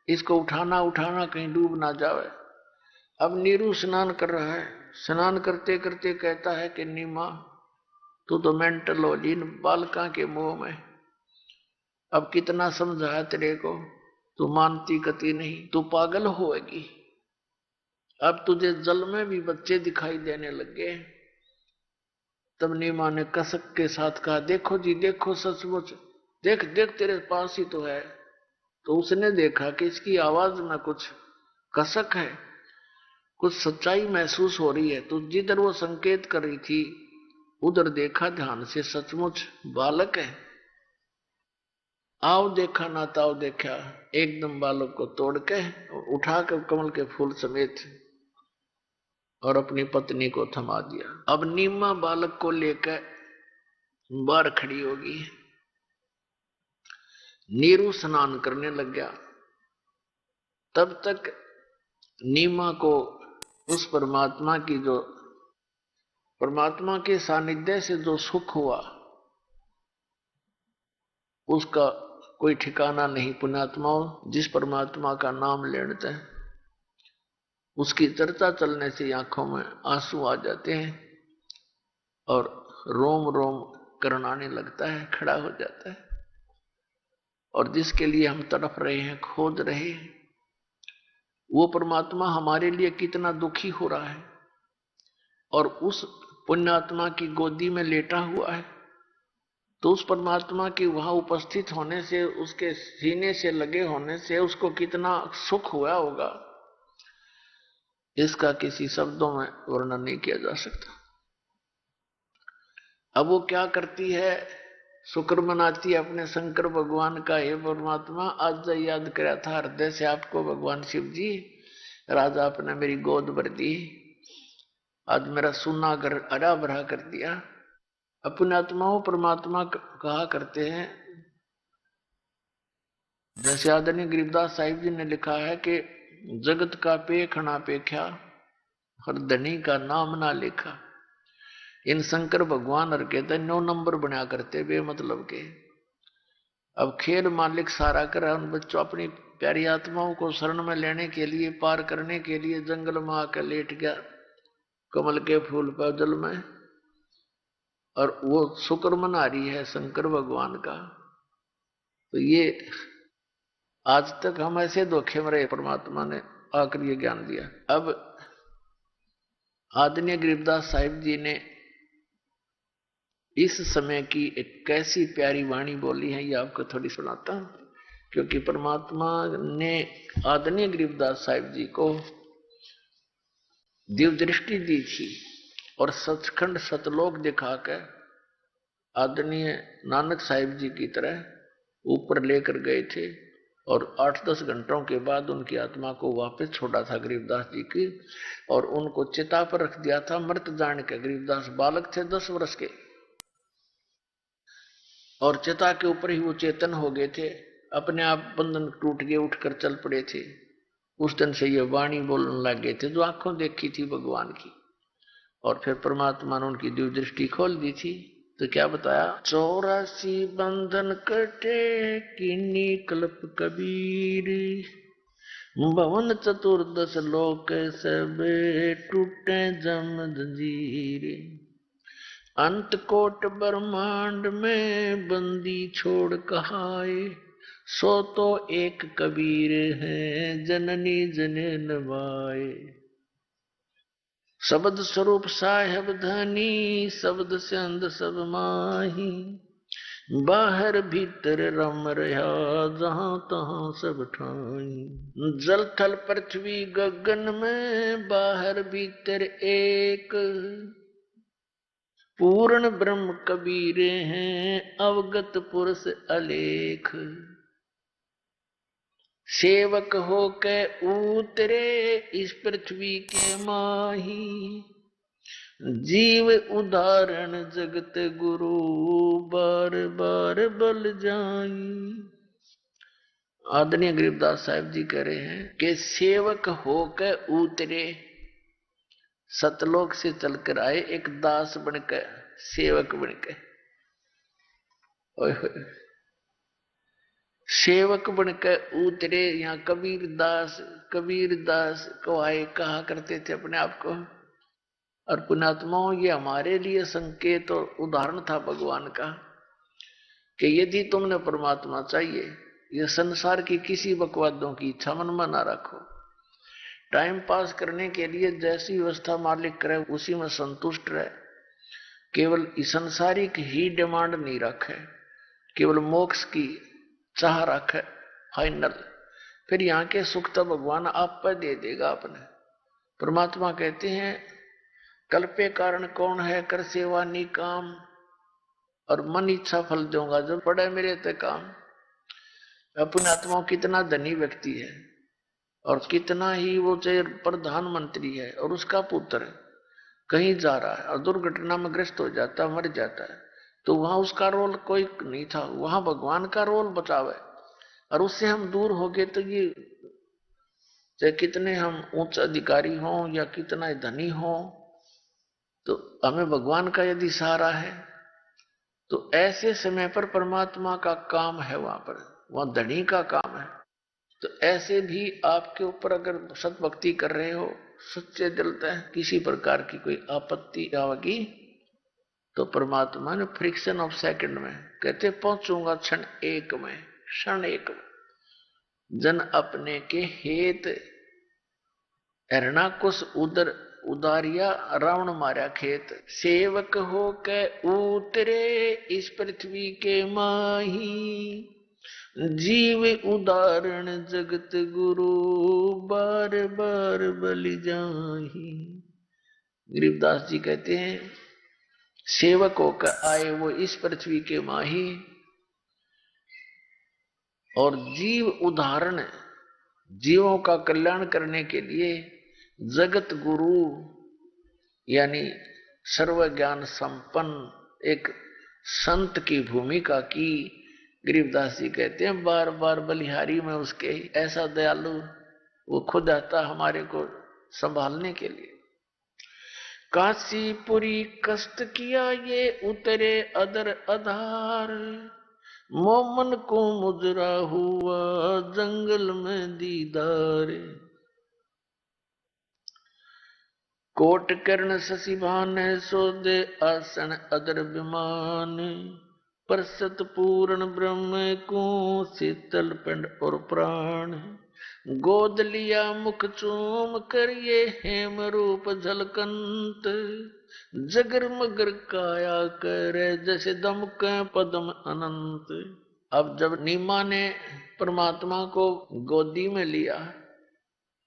इसको उठाना उठाना कहीं डूब ना जाए। अब नीरू स्नान कर रहा है। स्नान करते करते कहता है कि नीमा, तू तो मेंटल हो जी, बालका के मुंह में। अब कितना समझाया तेरे को, तू मानती गति नहीं, तू पागल होएगी। अब तुझे जल में भी बच्चे दिखाई देने लगे। तब नीमा ने कसक के साथ कहा, देखो जी देखो, सचमुच देख देख, तेरे पास ही तो है। तो उसने देखा कि इसकी आवाज में कुछ कसक है, कुछ सच्चाई महसूस हो रही है। तो जिधर वो संकेत कर रही थी उधर देखा ध्यान से, सचमुच बालक है। आओ देखा ना ताओ देखा, एकदम बालक को तोड़ के उठाकर कमल के फूल समेत और अपनी पत्नी को थमा दिया। अब नीमा बालक को लेकर बाहर खड़ी होगी। नीरू स्नान करने लग गया। तब तक नीमा को उस परमात्मा के सानिध्य से जो सुख हुआ उसका कोई ठिकाना नहीं। पुण्यात्माओं, जिस परमात्मा का नाम लेते हैं उसकी चर्चा चलने से आंखों में आंसू आ जाते हैं और रोम रोम करनाने लगता है, खड़ा हो जाता है। और जिसके लिए हम तड़प रहे हैं, खोज रहे हैं, वो परमात्मा हमारे लिए कितना दुखी हो रहा है और उस पुण्यात्मा की गोदी में लेटा हुआ है, तो उस परमात्मा के वहां उपस्थित होने से, उसके सीने से लगे होने से उसको कितना सुख हुआ होगा, इसका किसी शब्दों में वर्णन नहीं किया जा सकता। अब वो क्या करती है, शुक्र मनाती है अपने शंकर भगवान का। हे परमात्मा, आज याद कराया था हृदय से आपको भगवान शिव जी, राजा आपने मेरी गोद भर दी, आज मेरा सुना घर हरा भरा कर दिया। अपने आत्माओं परमात्मा कहा करते हैं, जैसे आदरणीय गरीबदास साहिब जी ने लिखा है कि जगत का पेखना पेख्या, हर धनी का नाम ना लिखा। इन शंकर भगवान और कहते 9 नंबर बना करते बेमतलब के। अब खेल मालिक सारा कर उन बच्चों अपनी प्यारी आत्माओं को शरण में लेने के लिए, पार करने के लिए जंगल में आकर लेट गया कमल के फूल पर जल में, और वो शुक्र मना रही है शंकर भगवान का। तो ये आज तक हम ऐसे धोखे में रहे, परमात्मा ने आकर ये ज्ञान दिया। अब आदरणीय गरीबदास साहिब जी ने इस समय की एक कैसी प्यारी वाणी बोली है, ये आपको थोड़ी सुनाता हूं। क्योंकि परमात्मा ने आदरणीय गरीबदास साहिब जी को दिव्य दृष्टि दी थी और सचखंड सतलोक दिखाकर आदरणीय नानक साहिब जी की तरह ऊपर लेकर गए थे। और 8-10 घंटों के बाद उनकी आत्मा को वापस छोड़ा था गरीबदास जी की, और उनको चिता पर रख दिया था मृत जान के। गरीबदास बालक थे 10 वर्ष के, और चिता के ऊपर ही वो चेतन हो गए थे, अपने आप बंधन टूट गए, उठकर चल पड़े थे। उस दिन से ये वाणी बोलने लग गए थे जो आंखों देखी थी भगवान की। और फिर परमात्मा ने उनकी दिव्य दृष्टि खोल दी थी। तो क्या बताया, 84 बंधन कटे किन्नी कल्प कबीर, भवन चतुर्दश लोक सब टूटे जम जंजीर, अंत कोट ब्रह्मांड में बंदी छोड़ कहाए, सो तो एक कबीर है जननी जने नवाए। शब्द स्वरूप साहेब धनी, शब्द से अंध सब माही, बाहर भीतर रम रहा जहां तहां सब ठाई। जल थल पृथ्वी गगन में बाहर भीतर एक, पूर्ण ब्रह्म कबीरे हैं अवगत पुरुष अलेख। सेवक हो के उतरे इस पृथ्वी के माही, जीव उदाहरण जगत गुरु बार बार बल जाई। आदरणीय गरीबदास साहिब जी कह रहे हैं कि सेवक होकर उतरे, सतलोक से चलकर आए एक दास बनकर, सेवक बनकर, सेवक बनकर उतरे। यहाँ कबीर दास को आए कहा करते थे अपने आप को। और पुण्यात्माओं, ये हमारे लिए संकेत और उदाहरण था भगवान का कि यदि तुमने परमात्मा चाहिए, ये संसार की किसी बकवादों की इच्छा मन में ना रखो। टाइम पास करने के लिए जैसी व्यवस्था मालिक करे उसी में संतुष्ट रहे। केवल संसारिक ही डिमांड नहीं रखे, केवल मोक्ष की चाह रखे फाइनल। फिर यहाँ के सुख तो भगवान आप पर दे देगा अपने। परमात्मा कहते हैं, कल्पे कारण कौन है कर सेवा नी काम, और मन इच्छा फल दूंगा जो पड़े मेरे ते काम। अपने आत्माओं कितना धनी व्यक्ति है और कितना ही वो चाहे प्रधानमंत्री है और उसका पुत्र कहीं जा रहा है और दुर्घटना में ग्रस्त हो जाता है, मर जाता है, तो वहां उसका रोल कोई नहीं था, वहां भगवान का रोल बचावे। और उससे हम दूर हो गए तो ये चाहे कितने हम उच्च अधिकारी हों या कितना धनी हो, तो हमें भगवान का यदि सहारा है तो ऐसे समय पर परमात्मा का काम है, वहां धनी का काम है। तो ऐसे भी आपके ऊपर अगर सतभक्ति कर रहे हो, सच्चे दिल से किसी प्रकार की कोई आपत्ति आवेगी, तो परमात्मा ने फ्रिक्शन ऑफ सेकंड में कहते पहुंचूंगा क्षण एक में, क्षण एक में। जन अपने के हेत हरणाकुश उदर उदारिया रावण मारा खेत, सेवक हो के उतरे इस पृथ्वी के माही, जीव उदाहरण जगत गुरु बार बार बलि जाही। गरीबदास जी कहते हैं सेवक होकर आए वो इस पृथ्वी के माही, और जीव उदाहरण जीवों का कल्याण करने के लिए जगत गुरु यानी सर्व ज्ञान संपन्न एक संत की भूमिका की। गरीबदास जी कहते हैं बार बार बलिहारी में उसके ऐसा दयालु वो खुद आता हमारे को संभालने के लिए। काशीपुरी कष्ट किया ये उतरे अदर आधार, मोमन को मुजरा हुआ जंगल में दीदार, कोट कर्ण शशिभान सोदे आसन अदर विमान, परसत पूर्ण ब्रह्म को शीतल पिंड और प्राण, गोद लिया मुख चूम कर ये हेम रूप झलकंत, जगर मगर काया करे जैसे दम के पदम अनंत। अब जब नीमा ने परमात्मा को गोदी में लिया,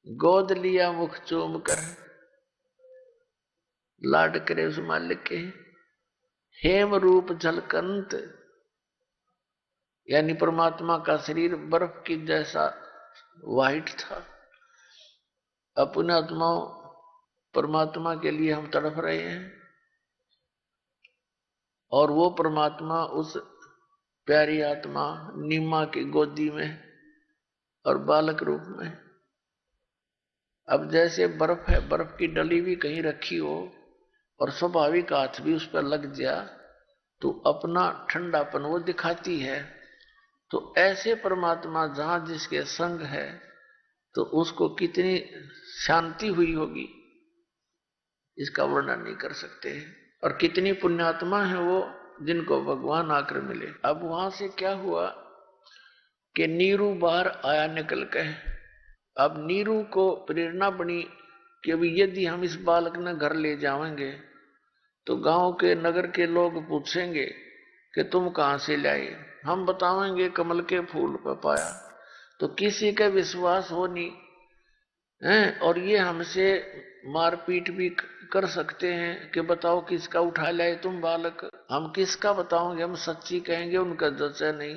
गोद लिया मुख चूम कर, लाड करे उस मालिक के, हेम रूप झलकंत यानी परमात्मा का शरीर बर्फ की जैसा वाइट था। अपने आत्माओं परमात्मा के लिए हम तड़प रहे हैं, और वो परमात्मा उस प्यारी आत्मा नीमा की गोदी में और बालक रूप में। अब जैसे बर्फ है, बर्फ की डली भी कहीं रखी हो और स्वाभाविक हाथ भी उस पर लग जाए तो अपना ठंडापन वो दिखाती है, तो ऐसे परमात्मा जहां जिसके संग है तो उसको कितनी शांति हुई होगी इसका वर्णन नहीं कर सकते। और कितनी पुण्यात्मा है वो जिनको भगवान आकर मिले। अब वहां से क्या हुआ कि नीरू बाहर आया निकल के। अब नीरू को प्रेरणा बनी कि अभी यदि हम इस बालक ने घर ले जाएंगे तो गांव के नगर के लोग पूछेंगे कि तुम कहां से लाए, हम बताएंगे कमल के फूल पर पाया, तो किसी का विश्वास हो नहीं है, और ये हमसे मारपीट भी कर सकते हैं कि बताओ किसका उठा लाए तुम बालक। हम किसका बताओगे, हम सच्ची कहेंगे उनका जचा नहीं,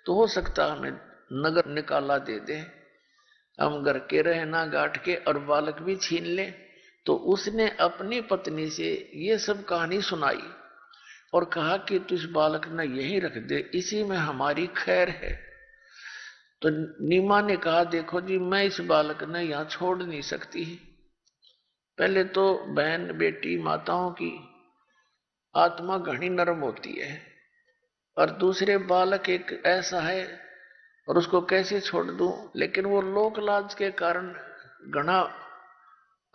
तो हो सकता हमें नगर निकाला दे दे, हम घर के रहे ना गांठ के और बालक भी छीन ले। तो उसने अपनी पत्नी से ये सब कहानी सुनाई और कहा कि तू इस बालक ने यहीं रख दे, इसी में हमारी खैर है। तो नीमा ने कहा देखो जी मैं इस बालक ने यहां छोड़ नहीं सकती। पहले तो बहन बेटी माताओं की आत्मा घनी नरम होती है, और दूसरे बालक एक ऐसा है और उसको कैसे छोड़ दूं। लेकिन वो लोक लाज के कारण घना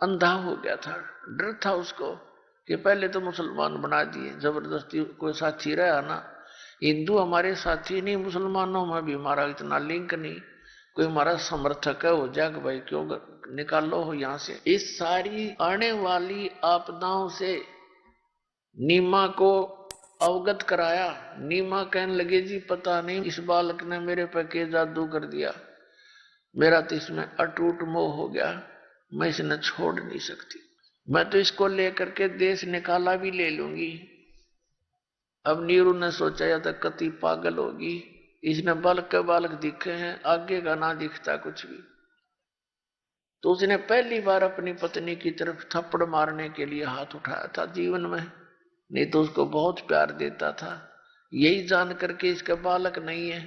अंधा हो गया था, डर था उसको कि पहले तो मुसलमान बना दिए, जबरदस्ती कोई साथी रहा ना, हिंदू हमारे साथी नहीं, मुसलमानों में भी हमारा इतना लिंक नहीं, कोई हमारा समर्थक है हो जाग भाई क्यों निकालो हो यहां से। इस सारी आने वाली आपदाओं से नीमा को अवगत कराया। नीमा कहने लगे जी पता नहीं इस बालक ने मेरे पे के जादू कर दिया, मेरा तो इसमें अटूट मोह हो गया, मैं इसे छोड़ नहीं सकती, मैं तो इसको लेकर के देश निकाला भी ले लूंगी। अब नीरू ने सोचा या तो कति पागल होगी, इसने बालक के बालक दिखे हैं, आगे का ना दिखता कुछ भी। तो उसने पहली बार अपनी पत्नी की तरफ थप्पड़ मारने के लिए हाथ उठाया था जीवन में, नहीं तो उसको बहुत प्यार देता था। यही जान करके इसका बालक नहीं है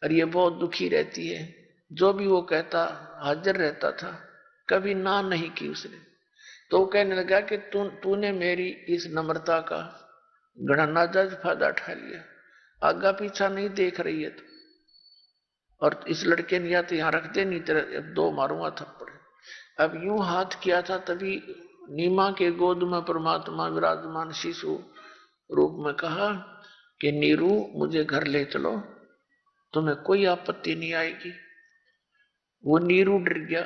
और ये बहुत दुखी रहती है, जो भी वो कहता हाजिर रहता था, कभी ना नहीं की उसने। तो वो कहने लगा कि तूने मेरी इस नम्रता का घना नाजायज फायदा उठा लिया, आगा पीछा नहीं देख रही है तो। और इस लड़के ने या तो यहाँ रख दे, नहीं तेरा अब 2 मारूंगा थप्पड़। अब यूं हाथ किया था, तभी नीमा के गोद में परमात्मा विराजमान शिशु रूप में कहा कि नीरू मुझे घर ले चलो, तुम्हें कोई आपत्ति नहीं आएगी। वो नीरू डर गया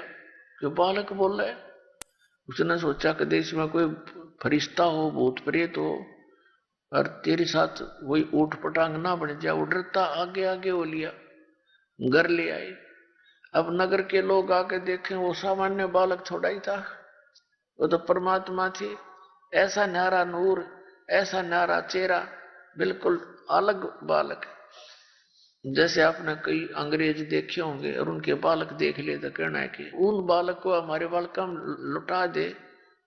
कि बालक बोल रहा है। उसने सोचा कि देश में कोई फरिश्ता हो, भूत प्रेत हो, और तेरे साथ वही ऊट पटांग ना बन जाए। वो डरता आगे आगे हो लिया, घर ले आए। अब नगर के लोग आके देखें, वो सामान्य बालक थोड़ा ही था, वो तो परमात्मा थे। ऐसा न्यारा नूर, ऐसा न्यारा चेहरा, बिल्कुल अलग बालक। जैसे आपने कई अंग्रेज देखे होंगे और उनके बालक देख ले तो कहना है कि उन बालक को हमारे बालक हम लुटा दे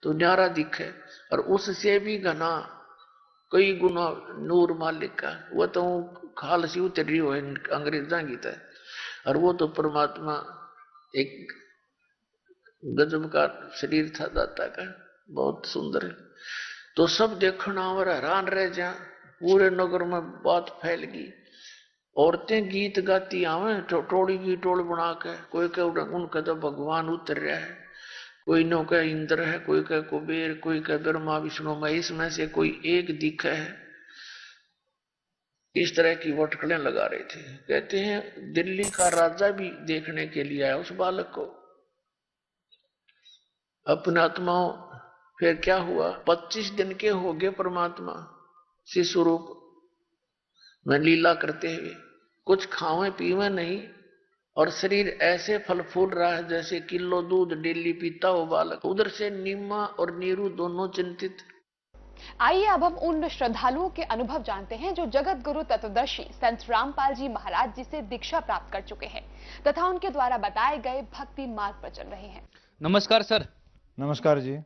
तो न्यारा दिखे, और उससे भी घना कई गुना नूर मालिक का। वो तो खाल सी उतर रही हो अंग्रेजा की तरह, और वो तो परमात्मा एक गजब का शरीर था दाता का, बहुत सुंदर। तो सब देखना और हैरान रह जा। पूरे नगर में बात फैल गई, औरतें गीत गाती आवे टोड़ी की टोल बना के। कोई कह उनका तो भगवान उतर रहा है, कोई नो कह इंद्र है, कोई कह कुबेर, कोई कह ब्रह्मा विष्णु महेश में से कोई एक दिखा है। इस तरह की वटकड़ें लगा रहे थे। कहते हैं दिल्ली का राजा भी देखने के लिए आया उस बालक को। अपने आत्माओं, फिर क्या हुआ, 25 दिन के हो गए परमात्मा शिशु रूप में लीला करते हुए। कुछ खावे पीवे नहीं, और शरीर ऐसे फल फूल रहा है जैसे किलो दूध डेली पीता हो बालक। उधर से नीमा और नीरू दोनों चिंतित। आइए अब हम उन श्रद्धालुओं के अनुभव जानते हैं जो जगत गुरु तत्वदर्शी संत रामपाल जी महाराज जी से दीक्षा प्राप्त कर चुके हैं तथा उनके द्वारा बताए गए भक्ति मार्ग पर चल रहे हैं। नमस्कार सर। नमस्कार जी।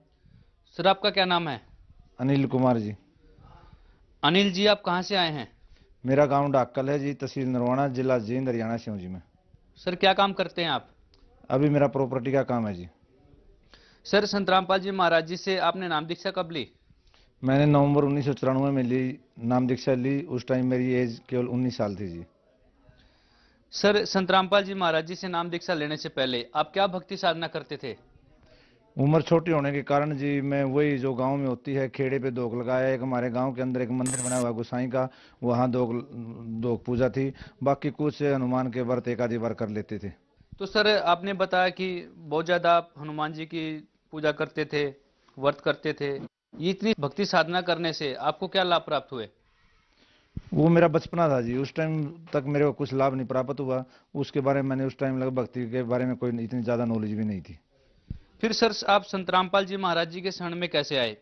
सर आपका क्या नाम है? अनिल कुमार जी। अनिल जी, आप कहाँ से आए हैं? मेरा गांव डाकल है जी, तहसील नरवाना, जिला जींद, हरियाणा से हूँ जी मैं। सर क्या काम करते हैं आप? अभी मेरा प्रॉपर्टी का काम है जी। सर संत रामपाल जी महाराज जी से आपने नाम दीक्षा कब ली? मैंने नवंबर 1994 में ली, नाम दीक्षा ली। उस टाइम मेरी एज केवल 19 साल थी जी। सर संत रामपाल जी महाराज जी से नाम दीक्षा लेने से पहले आप क्या भक्ति साधना करते थे? उम्र छोटी होने के कारण जी मैं वही जो गांव में होती है, खेड़े पे दोग लगाया। एक हमारे गांव के अंदर एक मंदिर बना हुआ गोसाई का, वहाँ दोग पूजा थी। बाकी कुछ हनुमान के व्रत एक आधी बार कर लेते थे। तो सर आपने बताया कि बहुत ज्यादा आप हनुमान जी की पूजा करते थे, व्रत करते थे। ये इतनी भक्ति साधना करने से आपको क्या लाभ प्राप्त हुए? वो मेरा बचपना था जी, उस टाइम तक मेरे को कुछ लाभ नहीं प्राप्त हुआ। उसके बारे में मैंने उस टाइम लगा, भक्ति के बारे में कोई इतनी ज्यादा नॉलेज भी नहीं थी। फिर सर आप संत रामपाल जी महाराज जी के शरण में कैसे आए?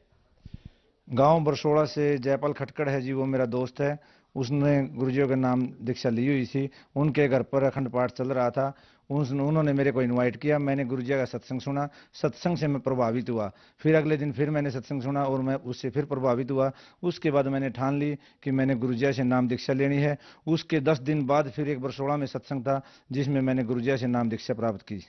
गांव बरसोड़ा से जयपाल खटकड़ है जी, वो मेरा दोस्त है। उसने गुरुजियों के नाम दीक्षा ली हुई थी। उनके घर पर अखंड पाठ चल रहा था। उन्होंने मेरे को इनवाइट किया। मैंने गुरुजिया का सत्संग सुना, सत्संग से मैं प्रभावित हुआ। फिर अगले दिन फिर मैंने सत्संग सुना और मैं उससे फिर प्रभावित हुआ। उसके बाद मैंने ठान ली कि मैंने गुरुजिया से नाम दीक्षा लेनी है। उसके 10 दिन बाद फिर एक बरसोड़ा में सत्संग था, जिसमें मैंने गुरुजिया से नाम दीक्षा प्राप्त की।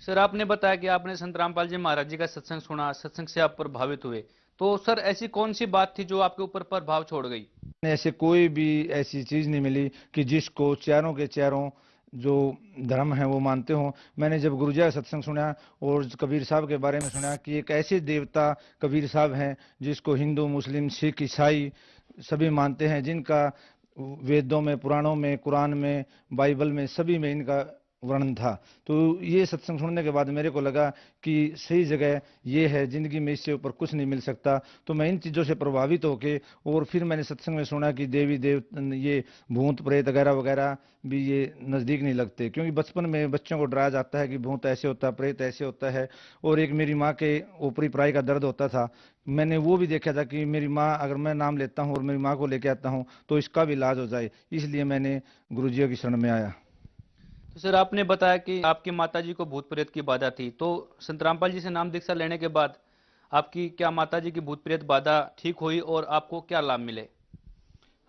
सर आपने बताया कि आपने संत रामपाल जी महाराज जी का सत्संग सुना, सत्संग से आप प्रभावित हुए। तो सर ऐसी कौन सी बात थी जो आपके ऊपर प्रभाव छोड़ गई? ऐसे कोई भी ऐसी चीज नहीं मिली कि जिसको चारों के चारों जो धर्म है वो मानते हो। मैंने जब गुरुजी का सत्संग सुना और कबीर साहब के बारे में सुना कि एक ऐसे देवता कबीर साहब हैं जिसको हिंदू, मुस्लिम, सिख, ईसाई सभी मानते हैं, जिनका वेदों में, पुराणों में, कुरान में, बाइबल में सभी में इनका वर्णन था। तो ये सत्संग सुनने के बाद मेरे को लगा कि सही जगह ये है, जिंदगी में इससे ऊपर कुछ नहीं मिल सकता। तो मैं इन चीज़ों से प्रभावित होके और फिर मैंने सत्संग में सुना कि देवी देव ये भूत प्रेत वगैरह वगैरह भी ये नज़दीक नहीं लगते, क्योंकि बचपन में बच्चों को डराया जाता है कि भूत ऐसे होता है, प्रेत ऐसे होता है। और एक मेरी माँ के ऊपरी प्राय का दर्द होता था, मैंने वो भी देखा था कि मेरी माँ, अगर मैं नाम लेता हूँ और मेरी माँ को लेके आता हूँ तो इसका भी इलाज हो जाए। इसलिए मैंने गुरुजियों की शरण में आया। तो सर आपने बताया कि आपकी माताजी को भूत प्रेत की बाधा थी, तो संत रामपाल जी से नाम दीक्षा लेने के बाद आपकी क्या माताजी की भूत प्रेत बाधा ठीक हुई और आपको क्या लाभ मिले?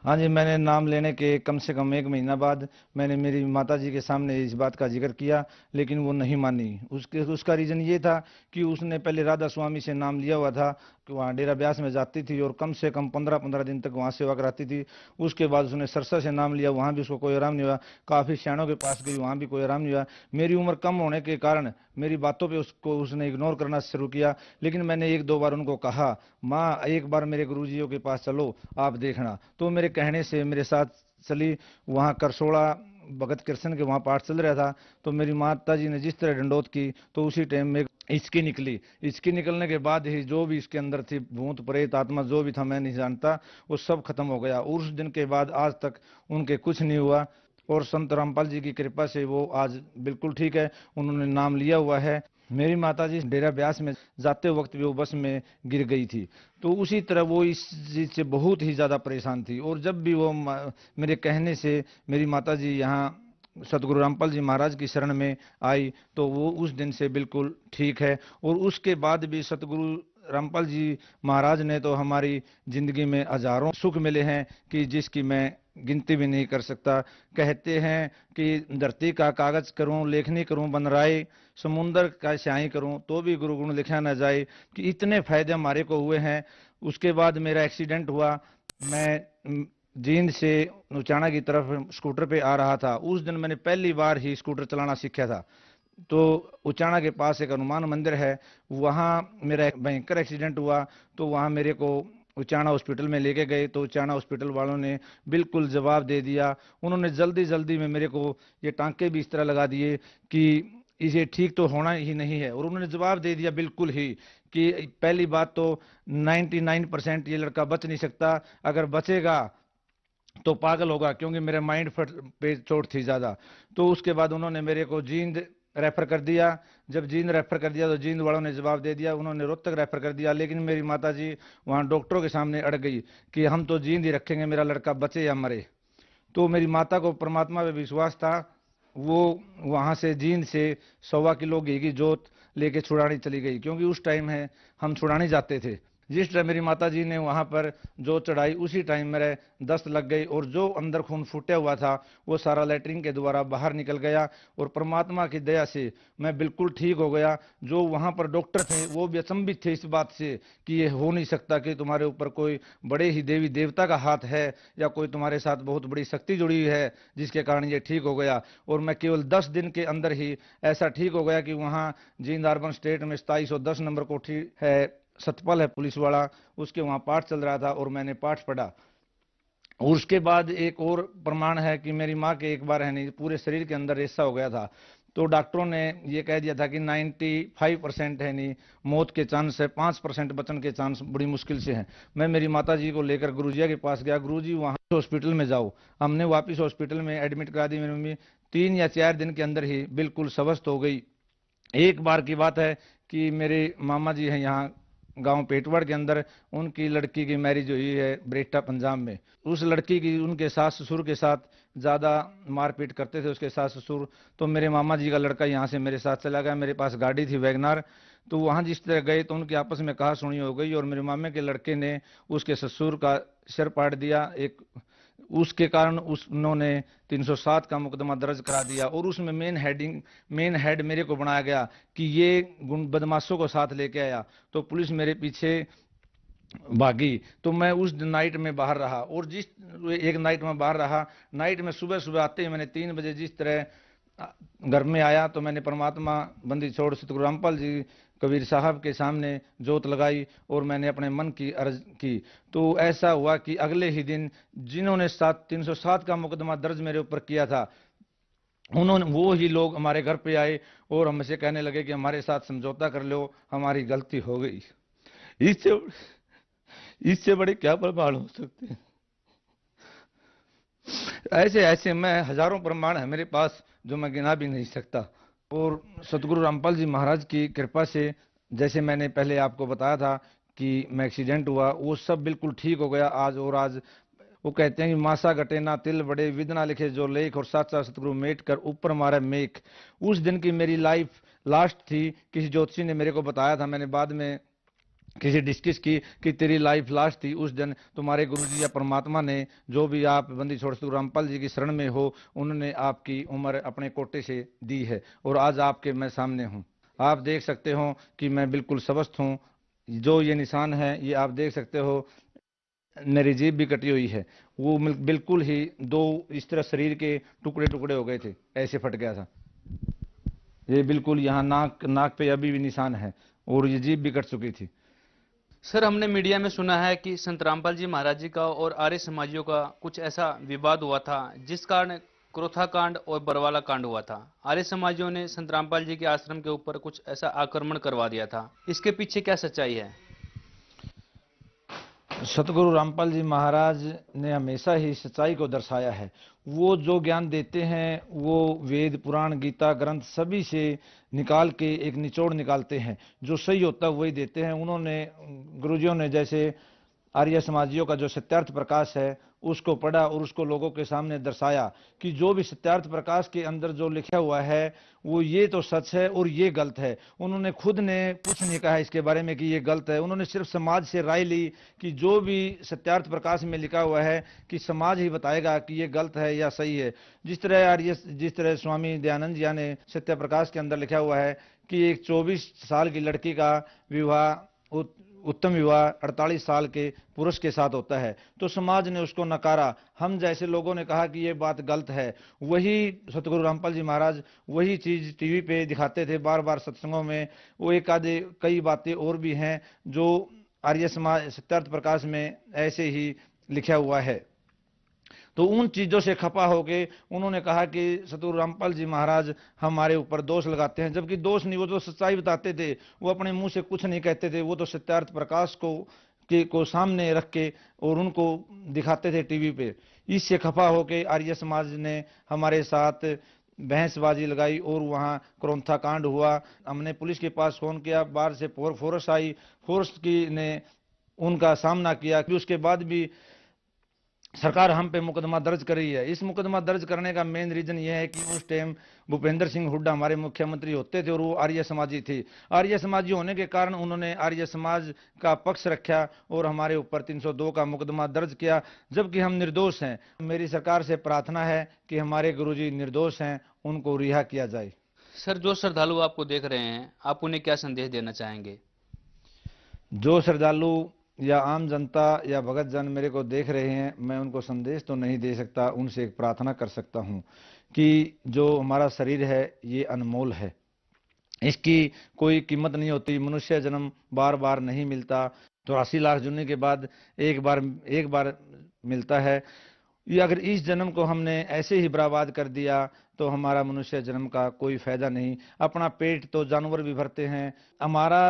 हाँ जी, मैंने नाम लेने के कम से कम 1 महीना बाद मैंने मेरी माताजी के सामने इस बात का जिक्र किया, लेकिन वो नहीं मानी। उसका रीज़न ये था कि उसने पहले राधा स्वामी से नाम लिया हुआ था कि वहाँ डेरा ब्यास में जाती थी और कम से कम 15-15 दिन तक वहाँ सेवा कराती थी। उसके बाद उसने सरसा से नाम लिया, वहाँ भी उसको कोई आराम नहीं हुआ। काफ़ी सैनों के पास गई, वहाँ भी कोई आराम नहीं हुआ। मेरी उम्र कम होने के कारण मेरी बातों पे उसने इग्नोर करना शुरू किया। लेकिन मैंने 1-2 बार उनको कहा, माँ एक बार मेरे गुरुजियों के पास चलो, आप देखना। तो मेरे कहने से मेरे साथ चली। वहाँ करसोड़ा भगत कृष्ण के वहाँ पाठ चल रहा था। तो मेरी माता जी ने जिस तरह डंडौत की, तो उसी टाइम में इसकी निकली। इसकी निकलने के बाद ही जो भी इसके अंदर थी, भूत प्रेत आत्मा जो भी था, मैं नहीं जानता, वो सब खत्म हो गया। और उस दिन के बाद आज तक उनके कुछ नहीं हुआ। और संत रामपाल जी की कृपा से वो आज बिल्कुल ठीक है। उन्होंने नाम लिया हुआ है। मेरी माताजी डेरा ब्यास में जाते वक्त भी वो बस में गिर गई थी। तो उसी तरह वो इस चीज से बहुत ही ज्यादा परेशान थी। और जब भी वो मेरे कहने से मेरी माताजी यहाँ सतगुरु रामपाल जी महाराज की शरण में आई, तो वो उस दिन से बिल्कुल ठीक है। और उसके बाद भी सतगुरु रामपाल जी महाराज ने तो हमारी जिंदगी में हजारों सुख मिले हैं कि जिसकी मैं गिनती भी नहीं कर सकता। कहते हैं कि धरती का कागज करूं, लेखनी करूं बनराए, समुंदर का स्याही करूं तो भी गुरु गुण लिखा न जाए, कि इतने फायदे हमारे को हुए हैं। उसके बाद मेरा एक्सीडेंट हुआ। मैं जींद से उचाना की तरफ स्कूटर पे आ रहा था। उस दिन मैंने पहली बार ही स्कूटर चलाना सीखा था। तो उचाना के पास एक हनुमान मंदिर है, वहाँ मेरा एक भयंकर एक्सीडेंट हुआ। तो वहाँ मेरे को उचाना हॉस्पिटल में लेके गए। तो उचाना हॉस्पिटल वालों ने बिल्कुल जवाब दे दिया। उन्होंने जल्दी जल्दी में मेरे को ये टांके भी इस तरह लगा दिए कि इसे ठीक तो होना ही नहीं है। और उन्होंने जवाब दे दिया बिल्कुल ही कि पहली बात तो 99% ये लड़का बच नहीं सकता, अगर बचेगा तो पागल होगा, क्योंकि मेरे माइंड पे चोट थी ज्यादा। तो उसके बाद उन्होंने मेरे को जींद रेफर कर दिया। जब जींद रेफर कर दिया तो जींद वालों ने जवाब दे दिया, उन्होंने रोहतक रेफर कर दिया। लेकिन मेरी माताजी वहां डॉक्टरों के सामने अड़ गई कि हम तो जींद ही रखेंगे, मेरा लड़का बचे या मरे। तो मेरी माता को परमात्मा पे विश्वास था। वो वहां से जींद से 1.25 किलो घी की जोत लेके छुड़ानी चली गई, क्योंकि उस टाइम है हम छुड़ाने जाते थे। जिस टाइम मेरी माता जी ने वहां पर जो चढ़ाई, उसी टाइम मेरे दस्त लग गई। और जो अंदर खून फूटा हुआ था वो सारा लैट्रिन के द्वारा बाहर निकल गया। और परमात्मा की दया से मैं बिल्कुल ठीक हो गया। जो वहां पर डॉक्टर थे वो भी अचंभित थे इस बात से कि ये हो नहीं सकता कि तुम्हारे ऊपर कोई बड़े ही देवी देवता का हाथ है या कोई तुम्हारे साथ बहुत बड़ी शक्ति जुड़ी हुई है जिसके कारण ये ठीक हो गया। और मैं केवल 10 दिन के अंदर ही ऐसा ठीक हो गया कि वहां जींद अर्बन स्टेट में 2710 नंबर कोठी है, सतपाल है पुलिस वाला, उसके वहां पाठ चल रहा था और मैंने पाठ पढ़ा। और उसके बाद एक और प्रमाण है कि मेरी माँ के एक बार है नहीं, पूरे शरीर के अंदर रेशा हो गया था। तो डॉक्टरों ने ये कह दिया था कि 95% है नहीं मौत के चांस है, 5% बचने के चांस बड़ी मुश्किल से हैं। मैं मेरी माता जी को लेकर गुरुजिया के पास गया। गुरुजी वहां हॉस्पिटल में जाओ। हमने वापस हॉस्पिटल में एडमिट करा दी। मेरी मम्मी 3 या 4 दिन के अंदर ही बिल्कुल स्वस्थ हो गई। एक बार की बात है कि मेरे मामा जी हैं यहाँ गांव पेटवाड़ के अंदर, उनकी लड़की की मैरिज हुई है ब्रेटा पंजाब में। उस लड़की की उनके सास ससुर के साथ ज्यादा मारपीट करते थे उसके सास ससुर। तो मेरे मामा जी का लड़का यहाँ से मेरे साथ चला गया। मेरे पास गाड़ी थी वैगनार। तो वहां जिस तरह गए तो उनकी आपस में कहा सुनी हो गई और मेरे मामे के लड़के ने उसके ससुर का सिर पाड़ दिया। एक उसके कारण उन्होंने 307 का मुकदमा दर्ज करा दिया। और उसमें मेन हेड मेरे को बनाया गया कि ये बदमाशों को साथ लेके आया। तो पुलिस मेरे पीछे भागी। तो मैं उस नाइट में बाहर रहा। और जिस एक नाइट में बाहर रहा, नाइट में सुबह सुबह आते ही मैंने 3 बजे जिस तरह घर में आया तो मैंने परमात्मा बंदी छोड़ सतगुरु रामपाल जी कबीर साहब के सामने जोत लगाई और मैंने अपने मन की अर्ज की। तो ऐसा हुआ कि अगले ही दिन जिन्होंने 307 का मुकदमा दर्ज मेरे ऊपर किया था, उन्होंने वो ही लोग हमारे घर पे आए और हमसे कहने लगे कि हमारे साथ समझौता कर लो, हमारी गलती हो गई। इससे बड़े क्या प्रमाण हो सकते हैं। ऐसे ऐसे मैं हजारों प्रमाण है मेरे पास जो मैं गिना भी नहीं सकता। और सतगुरु रामपाल जी महाराज की कृपा से, जैसे मैंने पहले आपको बताया था कि मैं एक्सीडेंट हुआ, वो सब बिल्कुल ठीक हो गया आज। और आज वो कहते हैं कि मासा घटे ना तिल बड़े, विधना लिखे जो लेख, और साचा सतगुरु मेट कर ऊपर मारे मेक। उस दिन की मेरी लाइफ लास्ट थी, किसी ज्योतिषी ने मेरे को बताया था, मैंने बाद में किसी डिस्कस की कि तेरी लाइफ लास्ट थी, उस दिन तुम्हारे गुरुजी या परमात्मा ने, जो भी आप बंदी छोड़ सतगुरु रामपाल जी की शरण में हो, उन्होंने आपकी उम्र अपने कोटे से दी है और आज आपके मैं सामने हूँ। आप देख सकते हो कि मैं बिल्कुल स्वस्थ हूँ। जो ये निशान है ये आप देख सकते हो, मेरी जीभ भी कटी हुई है। वो बिल्कुल ही दो इस तरह शरीर के टुकड़े टुकड़े हो गए थे, ऐसे फट गया था। ये बिल्कुल यहाँ नाक पे अभी भी निशान है और ये जीभ भी कट चुकी थी। सर, हमने मीडिया में सुना है कि संत रामपाल जी महाराज जी का और आर्य समाजियों का कुछ ऐसा विवाद हुआ था जिस कारण क्रोथा कांड और बरवाला कांड हुआ था। आर्य समाजियों ने संत रामपाल जी के आश्रम के ऊपर कुछ ऐसा आक्रमण करवा दिया था। इसके पीछे क्या सच्चाई है? सतगुरु रामपाल जी महाराज ने हमेशा ही सच्चाई को दर्शाया है। वो जो ज्ञान देते हैं वो वेद पुराण गीता ग्रंथ सभी से निकाल के एक निचोड़ निकालते हैं, जो सही होता है वही देते हैं। उन्होंने गुरुजियों ने जैसे आर्य समाजियों का जो सत्यार्थ प्रकाश है उसको पढ़ा और उसको लोगों के सामने दर्शाया कि जो भी सत्यार्थ प्रकाश के अंदर जो लिखा हुआ है वो ये तो सच है और ये गलत है। उन्होंने खुद ने कुछ नहीं कहा इसके बारे में कि ये गलत है। उन्होंने सिर्फ समाज से राय ली कि जो भी सत्यार्थ प्रकाश में लिखा हुआ है कि समाज ही बताएगा कि ये गलत है या सही है। जिस तरह स्वामी दयानंद जी ने सत्य प्रकाश के अंदर लिखा हुआ है कि एक 24 साल की लड़की का विवाह उत्तम विवाह 48 साल के पुरुष के साथ होता है, तो समाज ने उसको नकारा। हम जैसे लोगों ने कहा कि ये बात गलत है। वही सतगुरु रामपाल जी महाराज वही चीज टीवी पे दिखाते थे बार बार सत्संगों में। वो एक आधे कई बातें और भी हैं जो आर्य समाज सत्यार्थ प्रकाश में ऐसे ही लिखा हुआ है। तो उन चीजों से खपा होके उन्होंने कहा कि सतगुरु रामपाल जी महाराज हमारे ऊपर दोष लगाते हैं, जबकि दोष नहीं, वो तो सच्चाई बताते थे। वो अपने मुंह से कुछ नहीं कहते थे, वो तो सत्यार्थ प्रकाश को सामने रख के और उनको दिखाते थे टीवी पे। इससे खपा होके आर्य समाज ने हमारे साथ बहसबाजी लगाई और वहां क्रोथा कांड हुआ। हमने पुलिस के पास फोन किया, बाहर से फोर्स आई, फोर्स की ने उनका सामना किया। उसके बाद भी सरकार हम पे मुकदमा दर्ज कर रही है। इस मुकदमा दर्ज करने का मेन रीजन ये है कि उस टाइम भूपेंद्र सिंह हुड्डा हमारे मुख्यमंत्री होते थे और वो आर्य समाजी थी। आर्य समाजी होने के कारण उन्होंने आर्य समाज का पक्ष रखा और हमारे ऊपर 302 का मुकदमा दर्ज किया, जबकि हम निर्दोष हैं। मेरी सरकार से प्रार्थना है कि हमारे गुरुजी निर्दोष हैं, उनको रिहा किया जाए। सर, जो श्रद्धालु आपको देख रहे हैं, आप उन्हें क्या संदेश देना चाहेंगे? जो श्रद्धालु या आम जनता या भगत जन मेरे को देख रहे हैं, मैं उनको संदेश तो नहीं दे सकता, उनसे एक प्रार्थना कर सकता हूं कि जो हमारा शरीर है ये अनमोल है, इसकी कोई कीमत नहीं होती। मनुष्य जन्म बार बार नहीं मिलता, 84 लाख जुड़ने के बाद एक बार मिलता है। ये अगर इस जन्म को हमने ऐसे ही बर्बाद कर दिया तो हमारा मनुष्य जन्म का कोई फायदा नहीं। अपना पेट तो जानवर भी भरते हैं। हमारा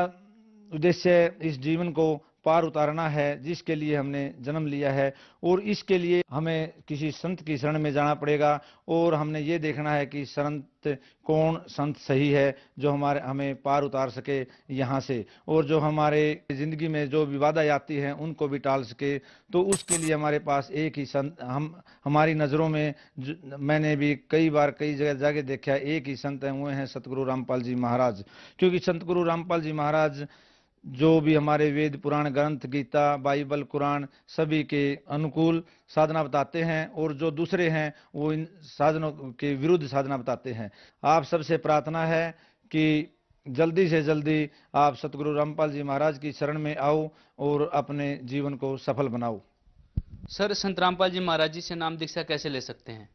उद्देश्य इस जीवन को पार उतारना है जिसके लिए हमने जन्म लिया है, और इसके लिए हमें किसी संत की शरण में जाना पड़ेगा और हमने ये देखना है कि कौन संत सही है जो हमें पार उतार सके यहाँ से, और जो हमारे जिंदगी में जो विवादाएं आती हैं उनको भी टाल सके। तो उसके लिए हमारे पास एक ही संत, हमारी नज़रों में मैंने भी कई बार कई जगह देखा, एक ही संत हैं, वो हैं सतगुरु रामपाल जी महाराज। क्योंकि सतगुरु रामपाल जी महाराज जो भी हमारे वेद पुराण ग्रंथ गीता बाइबल कुरान सभी के अनुकूल साधना बताते हैं, और जो दूसरे हैं वो इन साधनों के विरुद्ध साधना बताते हैं। आप सबसे प्रार्थना है कि जल्दी से जल्दी आप सतगुरु रामपाल जी महाराज की शरण में आओ और अपने जीवन को सफल बनाओ। सर, संत रामपाल जी महाराज जी से नाम दीक्षा कैसे ले सकते हैं?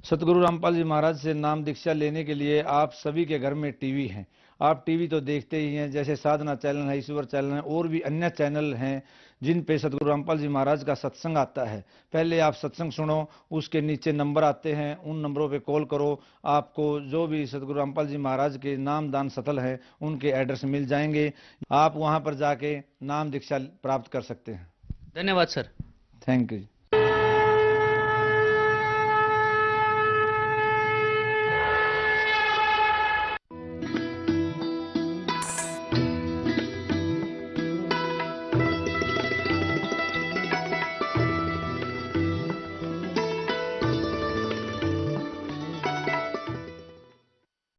सतगुरु रामपाल जी महाराज से नाम दीक्षा लेने के लिए आप सभी के घर में टीवी है। आप टीवी तो देखते ही हैं, जैसे साधना चैनल है, ईश्वर चैनल है, और भी अन्य चैनल हैं जिन पे सतगुरु रामपाल जी महाराज का सत्संग आता है। पहले आप सत्संग सुनो, उसके नीचे नंबर आते हैं, उन नंबरों पे कॉल करो। आपको जो भी सतगुरु रामपाल जी महाराज के नाम दान स्थल है उनके एड्रेस मिल जाएंगे। आप वहां पर जाके नाम दीक्षा प्राप्त कर सकते हैं। धन्यवाद सर। Thank you.